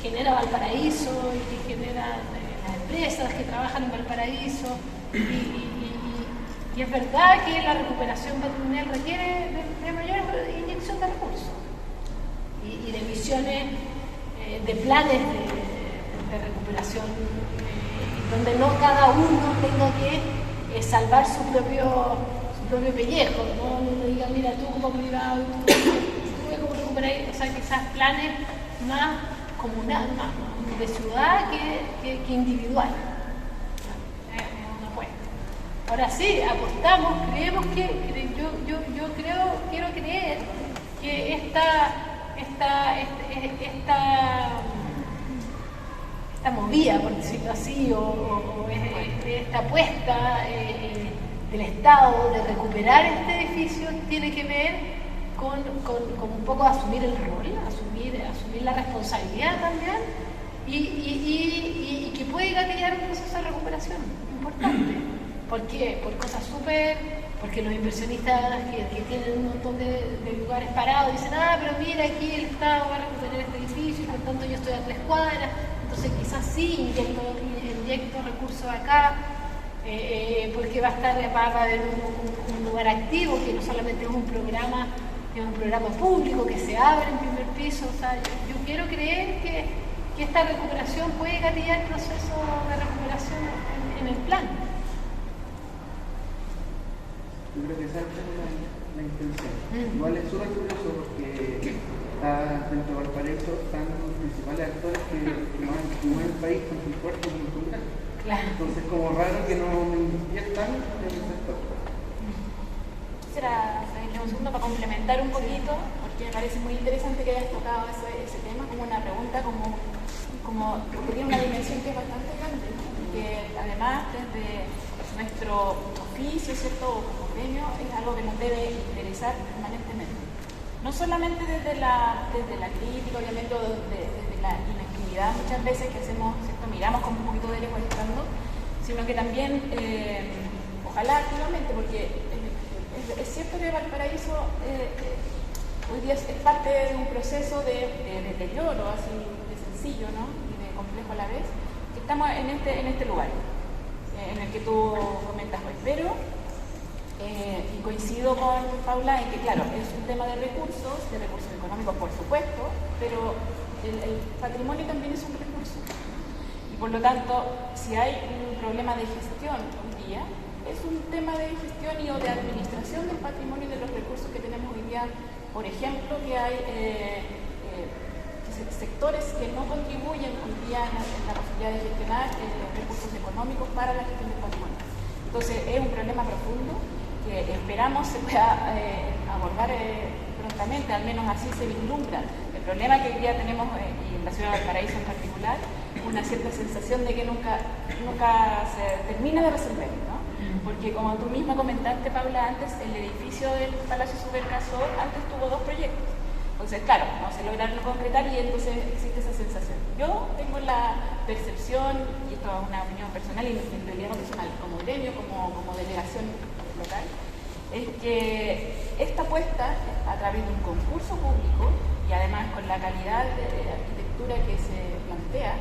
genera Valparaíso y que generan las empresas que trabajan en Valparaíso, y es verdad que la recuperación patrimonial requiere de mayor inyección de recursos y de misiones, de planes de recuperación, donde no cada uno tenga que salvar su propio pellejo, ¿no? No diga, mira, tú como privado, tú cómo recuperar, o sea, quizás planes más comunal, más de ciudad que individual. Es una apuesta. Ahora sí, apostamos, creemos yo quiero creer que esta movida, por decirlo así, o esta apuesta del Estado de recuperar este edificio tiene que ver con un poco asumir el rol, asumir la responsabilidad también, y que puede gatillar un proceso de recuperación importante. ¿Por qué? Por cosas porque los inversionistas que tienen un montón de lugares parados dicen, pero mira, aquí el Estado va a recuperar este edificio y por tanto yo estoy a 3 cuadras, entonces quizás sí inyecto recursos acá, porque va a haber un lugar activo que no solamente es un programa público que se abre en primer piso. O sea, yo quiero creer que esta recuperación puede gatillar el proceso de recuperación en el plan. Yo creo que esa es la intención. Igual es súper curioso porque está dentro de Valparaíso están los principales actores que mueven el país con su fuerte y su gran. Claro. Entonces como raro que no inviertan en el sector. Quisiera un segundo para complementar un poquito, porque me parece muy interesante que hayas tocado ese tema como una pregunta, porque tiene una dimensión que es bastante grande, ¿no? Que además desde nuestro oficio, ¿cierto?, o como gremio, es algo que nos debe interesar permanentemente. No solamente desde la crítica, obviamente, o desde la inactividad muchas veces que hacemos, ¿cierto?, miramos como un poquito de lejos estando, sino que también, ojalá activamente, porque es cierto que Valparaíso hoy día es parte de un proceso de deterioro, así de sencillo, ¿no?, y de complejo a la vez, que estamos en este lugar, en el que tú comentas hoy. Pero, y coincido con Paula en que, claro, es un tema de recursos económicos, por supuesto, pero el patrimonio también es un recurso. Y por lo tanto, si hay un problema de gestión hoy día, es un tema de gestión o de administración del patrimonio y de los recursos que tenemos hoy día. Por ejemplo, que hay que se sectores que no contribuyen hoy día en la posibilidad de gestionar recursos económicos para la gestión del patrimonio. Entonces es un problema profundo que esperamos se pueda abordar prontamente, al menos así se vislumbra. El problema que hoy día tenemos, y en la ciudad de Valparaíso en particular, una cierta sensación de que nunca se termina de resolver, ¿no? Porque como tú misma comentaste, Paula, antes el edificio del Palacio Supercasor antes tuvo 2 proyectos. Entonces, claro, no se lograron concretar y entonces existe esa sensación. Yo tengo la percepción, y esto es una opinión personal y en realidad no personal, como gremio, como delegación local, es que esta apuesta a través de un concurso público y además con la calidad de arquitectura que se plantea,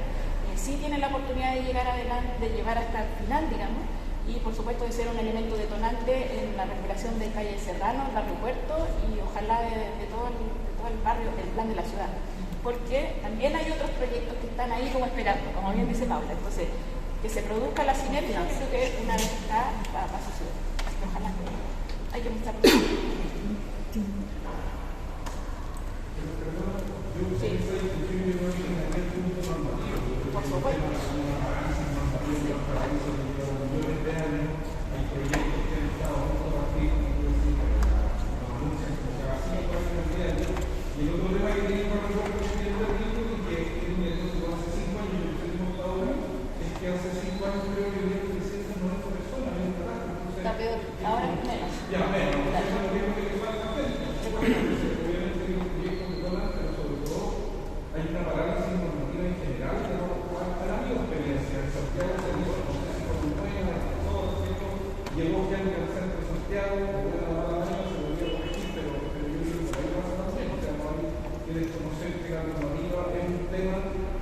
sí tiene la oportunidad de llegar adelante, de llevar hasta el final, digamos, y por supuesto de ser un elemento detonante en la recuperación de calle Serrano, el barrio Puerto y ojalá de todo el barrio, del plan de la ciudad. Porque también hay otros proyectos que están ahí como esperando, como bien dice Paula. Entonces, que se produzca la sinergia, creo que una vez está va a suceder. Ojalá hay que mostrar. Por supuesto. Y el otro tema que tiene que ver con el territorio y que es un negocio hace 5 años, yo estoy montado ahora, es que hace 5 años creo que había 390 personas en el trabajo. Está peor, ahora es menos. Ya, menos. Eso es lo que le falta a usted. Obviamente hay un proyecto que toman, pero sobre todo hay una parálisis normativa en general que no ha habido experiencia. En Santiago se hizo la conferencia con un buena, todo, ¿cierto? Llegó ya en el centro de Santiago, volvió a la mañana, se volvió a corregir, pero yo creo que por ahí pasa también. O sea, no hay que desconocer que la normativa es un tema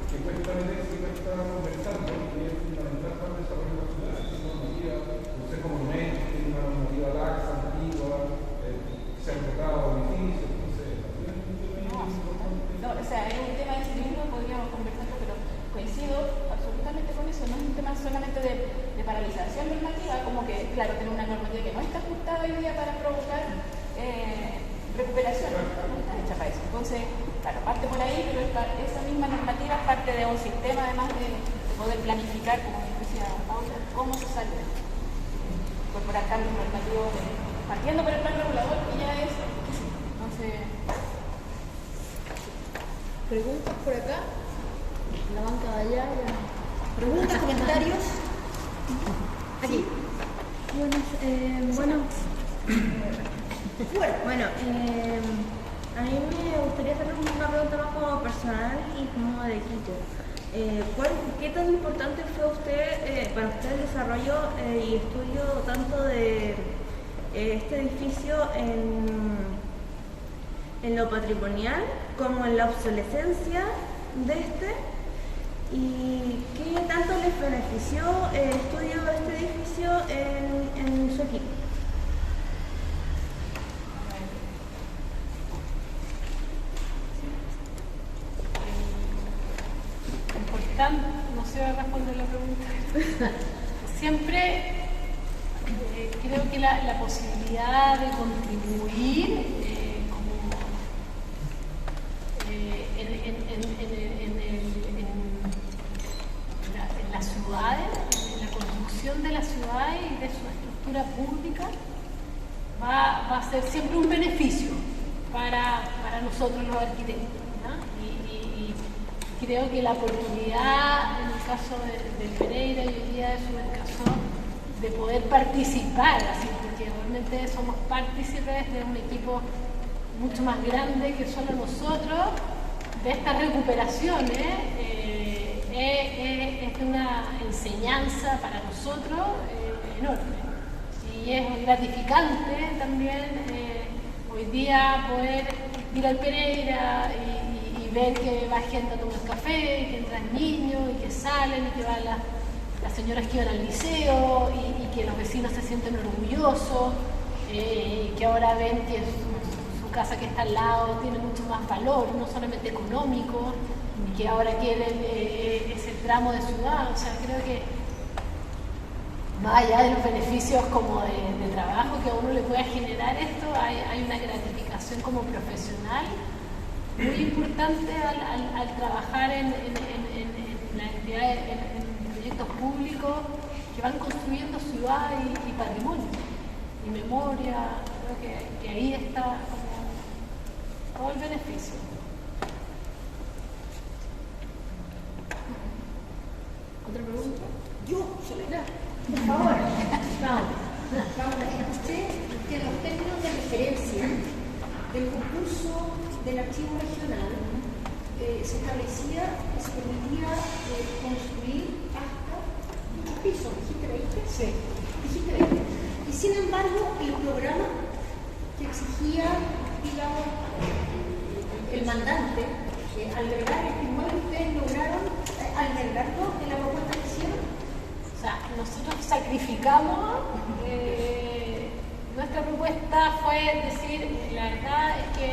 que cuesta meterse y cuesta conversando, y es fundamental para el desarrollo de la ciudad. Es una normativa, no sé cómo no es, tiene una normativa laxa, antigua, se han tocado edificios, entonces también es un tema importante. No, o sea, es un tema de equilibrio, podríamos conversarlo, pero coincido absolutamente con eso. No es un tema solamente de paralización normativa, como que, claro, tener una normativa que no está ajustada hoy día para provocar recuperación, no está hecha para eso. Entonces, claro, parte por ahí, pero esa misma normativa es parte de un sistema, además de poder planificar, como decía Paula, cómo se sale, incorporar cambios normativos, partiendo por el plan regulador, que ya es difícil. Entonces, Preguntas por acá. La banca de allá. Preguntas, comentarios. Aquí. Bueno, a mí me gustaría hacer una pregunta más como personal y como de equipo. ¿Qué tan importante fue para usted el desarrollo y estudio tanto de este edificio en lo patrimonial como en la obsolescencia de este? ¿Y qué tanto les benefició el estudio de este edificio en su equipo? Importante, no sé responder la pregunta. Siempre creo que la posibilidad de contribuir en las ciudades, en la construcción de las ciudades y de su estructura pública, va a ser siempre un beneficio para nosotros los arquitectos, ¿no? Y creo que la oportunidad, en el caso de Pereira y hoy día de Supercasor, de poder participar, así, porque realmente somos partícipes de un equipo mucho más grande que solo nosotros, de estas recuperaciones, es una enseñanza para nosotros enorme. Y es gratificante también hoy día poder ir al Pereira y ver que va gente a tomar café, y que entran niños, y que salen, y que van las señoras que iban al liceo, y que los vecinos se sienten orgullosos, y que ahora ven que su casa que está al lado tiene mucho más valor, no solamente económico, y que ahora quieren ese tramo de ciudad. O sea, creo que más allá de los beneficios como de trabajo que a uno le pueda generar esto, hay una gratificación como profesional muy importante al trabajar en las entidades, en proyectos públicos que van construyendo ciudad y patrimonio y memoria. Creo que ahí está como todo el beneficio. ¿Otra pregunta? Yo, Soledad, por favor. Vamos, escuché que en los términos de referencia del concurso del archivo regional se establecía que se permitía construir hasta un piso. ¿Dijiste 20? Sí. Dijiste 20. Y sin embargo, el programa que exigía, digamos, el mandante, albergar este inmueble, ustedes lograron albergarlo en la propuesta que hicieron. O sea, nosotros sacrificamos, nuestra propuesta fue decir, la verdad es que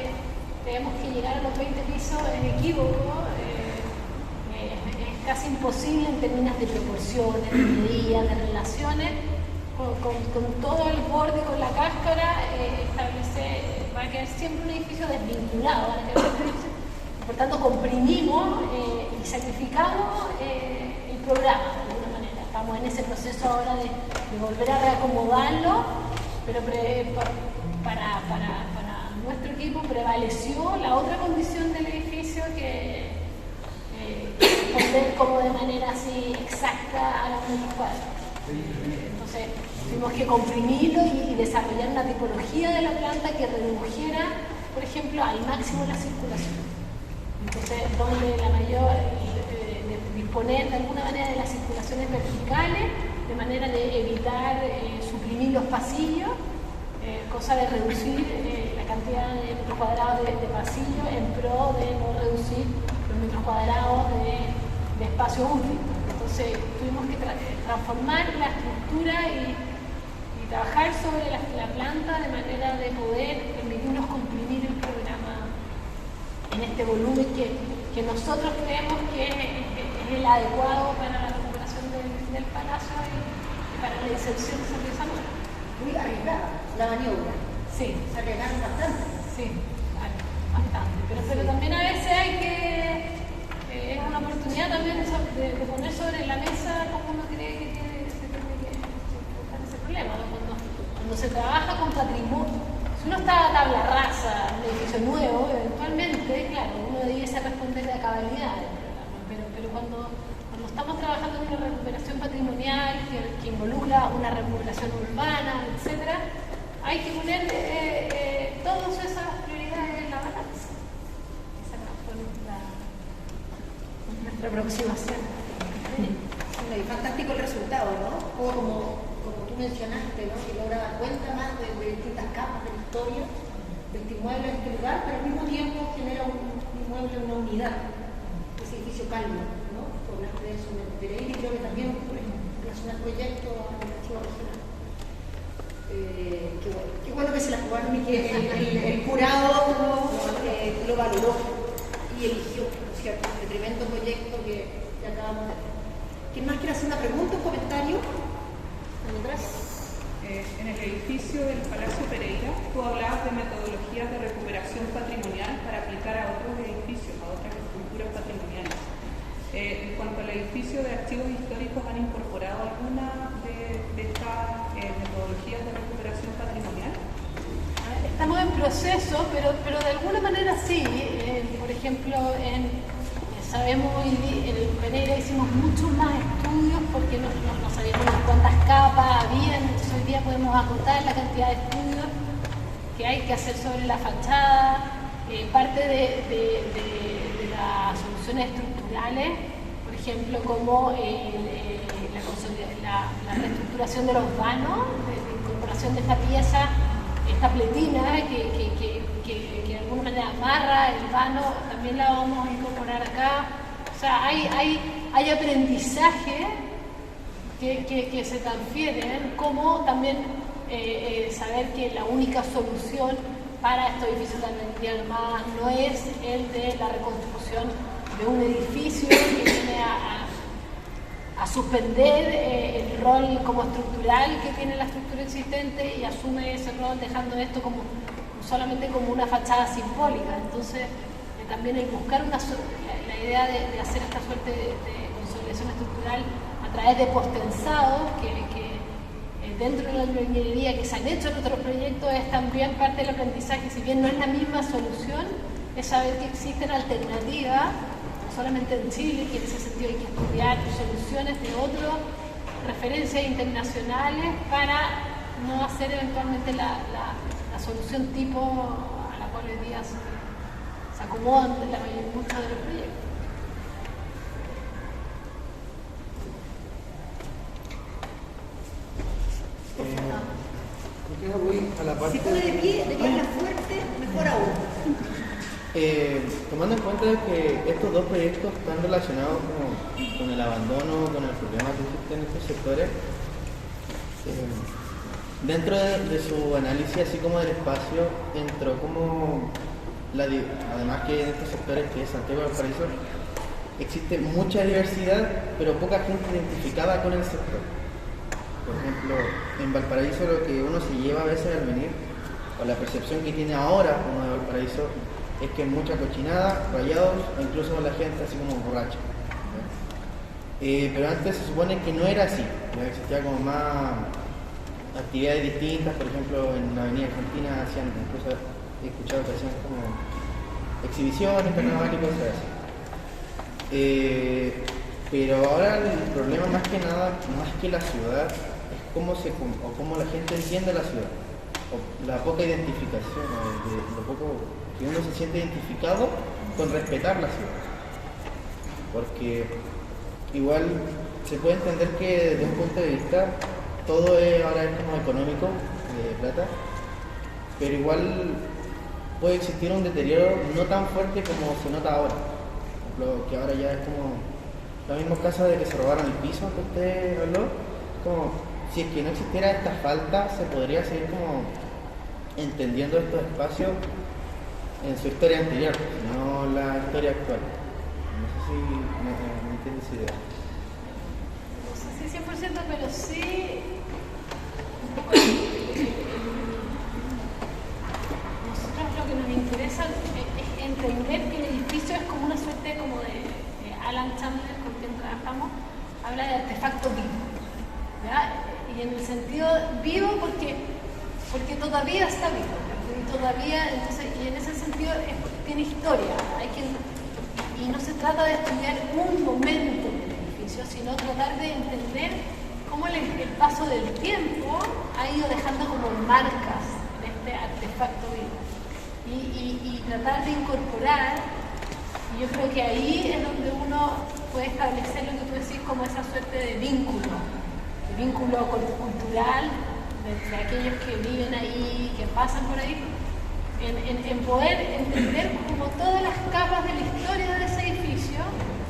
tenemos que llegar a los 20 pisos, es equívoco, es casi imposible en términos de proporciones, de medidas, de relaciones, con todo el borde, con la cáscara, va a quedar siempre un edificio desvinculado, por tanto comprimimos y sacrificamos el programa de alguna manera. Estamos en ese proceso ahora de volver a reacomodarlo, pero para nuestro equipo prevaleció la otra condición del edificio que responder como de manera así exacta a los metros cuadrados. Entonces tuvimos que comprimirlo y desarrollar una tipología de la planta que redujera, por ejemplo, al máximo la circulación. Entonces, donde la mayor, disponer de alguna manera de las circulaciones verticales, de manera de evitar suprimir los pasillos, cosa de reducir la cantidad de metros cuadrados de pasillo en pro de no reducir los metros cuadrados de espacio útil. Entonces tuvimos que transformar la estructura y trabajar sobre la planta de manera de poder permitirnos comprimir el programa en este volumen que nosotros creemos que es el adecuado para la recuperación del palacio y para la inserción de San Luis. Muy arriesgada la maniobra. Sí. Se arriesgaron bastante. Sí, bastante. Pero también a veces hay que, es una oportunidad también de poner sobre la mesa cómo uno cree que se tiene que enfrentar ese problema, ¿no? Cuando se trabaja con patrimonio, si uno está a tabla rasa, un edificio nuevo, eventualmente, claro, uno debiese responder a cabalidad del programa, pero cuando estamos trabajando en una recuperación patrimonial que involucra una recuperación urbana, etcétera, hay que poner todas esas prioridades en la balanza. Esa fue nuestra aproximación. Fantástico el resultado, ¿no? Como tú mencionaste, ¿no? Que logra dar cuenta más de distintas capas de la historia de este inmueble en este lugar, pero al mismo tiempo genera un inmueble, una unidad, ese edificio calmo, ¿no? Hablaste de eso en Pereira y creo que también relaciona el proyecto al archivo regional. Qué bueno que se la jugaron y que el jurado lo valoró y eligió, ¿no es cierto? El tremendo proyecto que acabamos de ver. ¿Quién más quiere hacer una pregunta, un comentario? En el edificio del Palacio Pereira, tú hablabas de metodologías de recuperación patrimonial para aplicar a otros edificios, a otras estructuras patrimoniales. En cuanto al edificio de archivos históricos, ¿han incorporado alguna de estas metodologías de recuperación patrimonial? Estamos en proceso, pero de alguna manera sí. Por ejemplo, sabemos, en el Pereira hicimos muchos más estudios porque no sabíamos cuántas capas había, entonces hoy día podemos acotar la cantidad de estudios que hay que hacer sobre la fachada. Parte de las soluciones estructurales, por ejemplo, como la reestructuración de los vanos, la incorporación de esta pieza, esta pletina que de alguna manera amarra el vano, también la vamos a incorporar acá. O sea, hay aprendizaje que se transfieren, como también saber que la única solución para estos edificios de Almendía Armada no es el de la reconstrucción de un edificio que viene a suspender el rol como estructural que tiene la estructura existente y asume ese rol dejando esto como solamente como una fachada simbólica. Entonces también el buscar la idea de hacer esta suerte de consolidación estructural a través de postensados que dentro de la ingeniería que se han hecho en otros proyectos es también parte del aprendizaje. Si bien no es la misma solución, es saber que existen alternativas, no solamente en Chile, que en ese sentido hay que estudiar soluciones de otras referencias internacionales para no hacer eventualmente la solución tipo a la cual hoy día se acomodan muchos de los proyectos. Voy a la parte Si pone de pie habla fuerte, mejor aún. Tomando en cuenta que estos dos proyectos están relacionados con el abandono, con el problema que existen en estos sectores, dentro de su análisis, así como del espacio, entró como, además que en estos sectores que es Santiago del Paraíso, existe mucha diversidad, pero poca gente identificada con el sector. Por ejemplo, en Valparaíso lo que uno se lleva a veces al venir, o la percepción que tiene ahora uno de Valparaíso, es que hay mucha cochinada, rayados, o incluso la gente así como borracha. Pero antes se supone que no era así, ya existía como más actividades distintas. Por ejemplo, en la Avenida Argentina hacían, incluso he escuchado que hacían como exhibiciones, carnaval y cosas así. Pero ahora el problema más que nada, más que la ciudad, es cómo la gente entiende la ciudad, o la poca identificación, lo poco que uno se siente identificado con respetar la ciudad. Porque igual se puede entender que desde un punto de vista todo ahora es como económico, de plata, pero igual puede existir un deterioro no tan fuerte como se nota ahora. Por ejemplo, que ahora ya es como los mismos casos de que se robaron el piso que usted habló, como si es que no existiera esta falta, se podría seguir como entendiendo estos espacios en su historia anterior, no la historia actual. No sé si me entiendes esa idea. No sé si 100%, pero sí. Nosotros lo que nos interesa es entender que el edificio es como una suerte como de Alan Chandler, con quien trabajamos, habla de artefacto vivo, ¿verdad? Y en el sentido vivo porque todavía está vivo, y todavía, entonces, y en ese sentido tiene historia. Y no se trata de estudiar un momento del edificio, sino tratar de entender cómo el paso del tiempo ha ido dejando como marcas en este artefacto vivo. Y tratar de incorporar, y yo creo que ahí es donde uno puede establecer lo que tú decís como esa suerte de vínculo cultural de aquellos que viven ahí, que pasan por ahí, en poder entender como todas las capas de la historia de ese edificio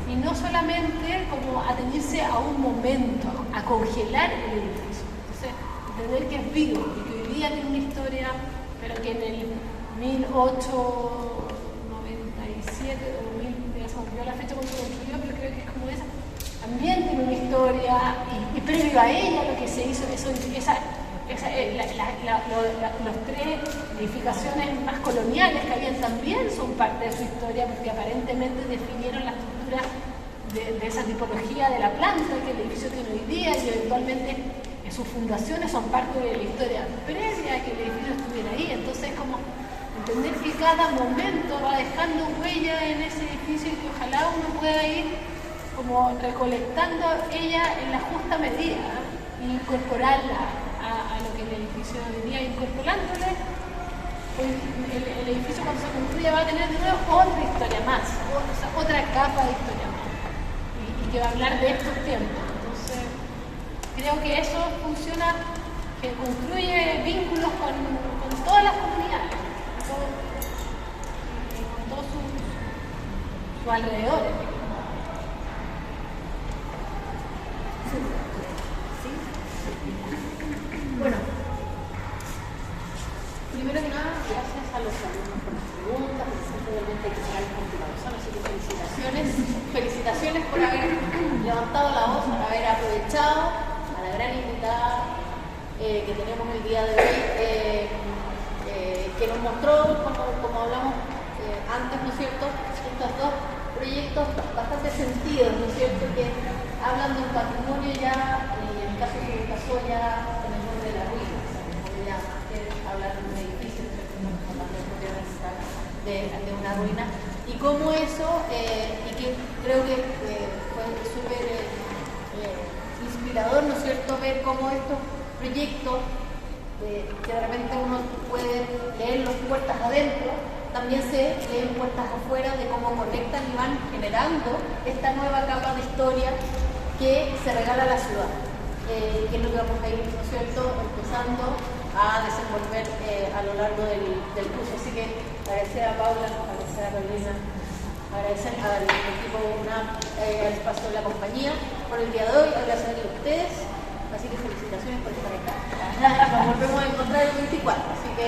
y no solamente como atenerse a un momento, a congelar el edificio. Entonces, entender que es vivo y que hoy día tiene una historia, pero que en el 1897 o 1000, ya se me olvidó la fecha cuando se construyó, pero creo que es como esa, también tiene una historia y previo a ella lo que se hizo, los tres edificaciones más coloniales que habían también son parte de su historia porque aparentemente definieron la estructura de esa tipología de la planta que el edificio tiene hoy día y eventualmente sus fundaciones son parte de la historia previa a que el edificio estuviera ahí. Entonces como entender que cada momento va dejando huella en ese edificio y que ojalá uno pueda ir como recolectando ella en la justa medida e incorporarla a lo que el edificio venía incorporándole. El edificio cuando se construye va a tener de nuevo otra historia más, o sea, otra capa de historia más y que va a hablar de estos tiempos. Entonces creo que eso funciona, que construye vínculos con todas las comunidades, con todos sus alrededores. Bueno, primero que nada, gracias a los alumnos por las preguntas, realmente hay que sacar el continuación, así que felicitaciones por haber levantado la voz, por haber aprovechado a la gran invitada que tenemos el día de hoy, que nos mostró, como hablamos antes, ¿no es cierto?, estos dos proyectos bastante sentidos, ¿no es cierto?, que hablan de un patrimonio ya, en el caso de Casó, ya en el borde de la ruina, o sea, porque ya más que hablar de un edificio, estamos hablando de una ruina, y cómo eso, y que creo que fue súper inspirador, ¿no es cierto?, ver cómo estos proyectos, que de repente uno puede leerlos puertas adentro, también se leen puertas afuera de cómo conectan y van generando esta nueva capa de historia que se regala a la ciudad, que es lo que vamos a ir, ¿no es cierto?, empezando a desenvolver a lo largo del curso. Así que agradecer a Paula, agradecer a Carolina, agradecer al equipo UNAM, al espacio de la compañía por el día de hoy, agradecerle a ustedes, así que felicitaciones por estar acá. Nos volvemos a encontrar el 24, así que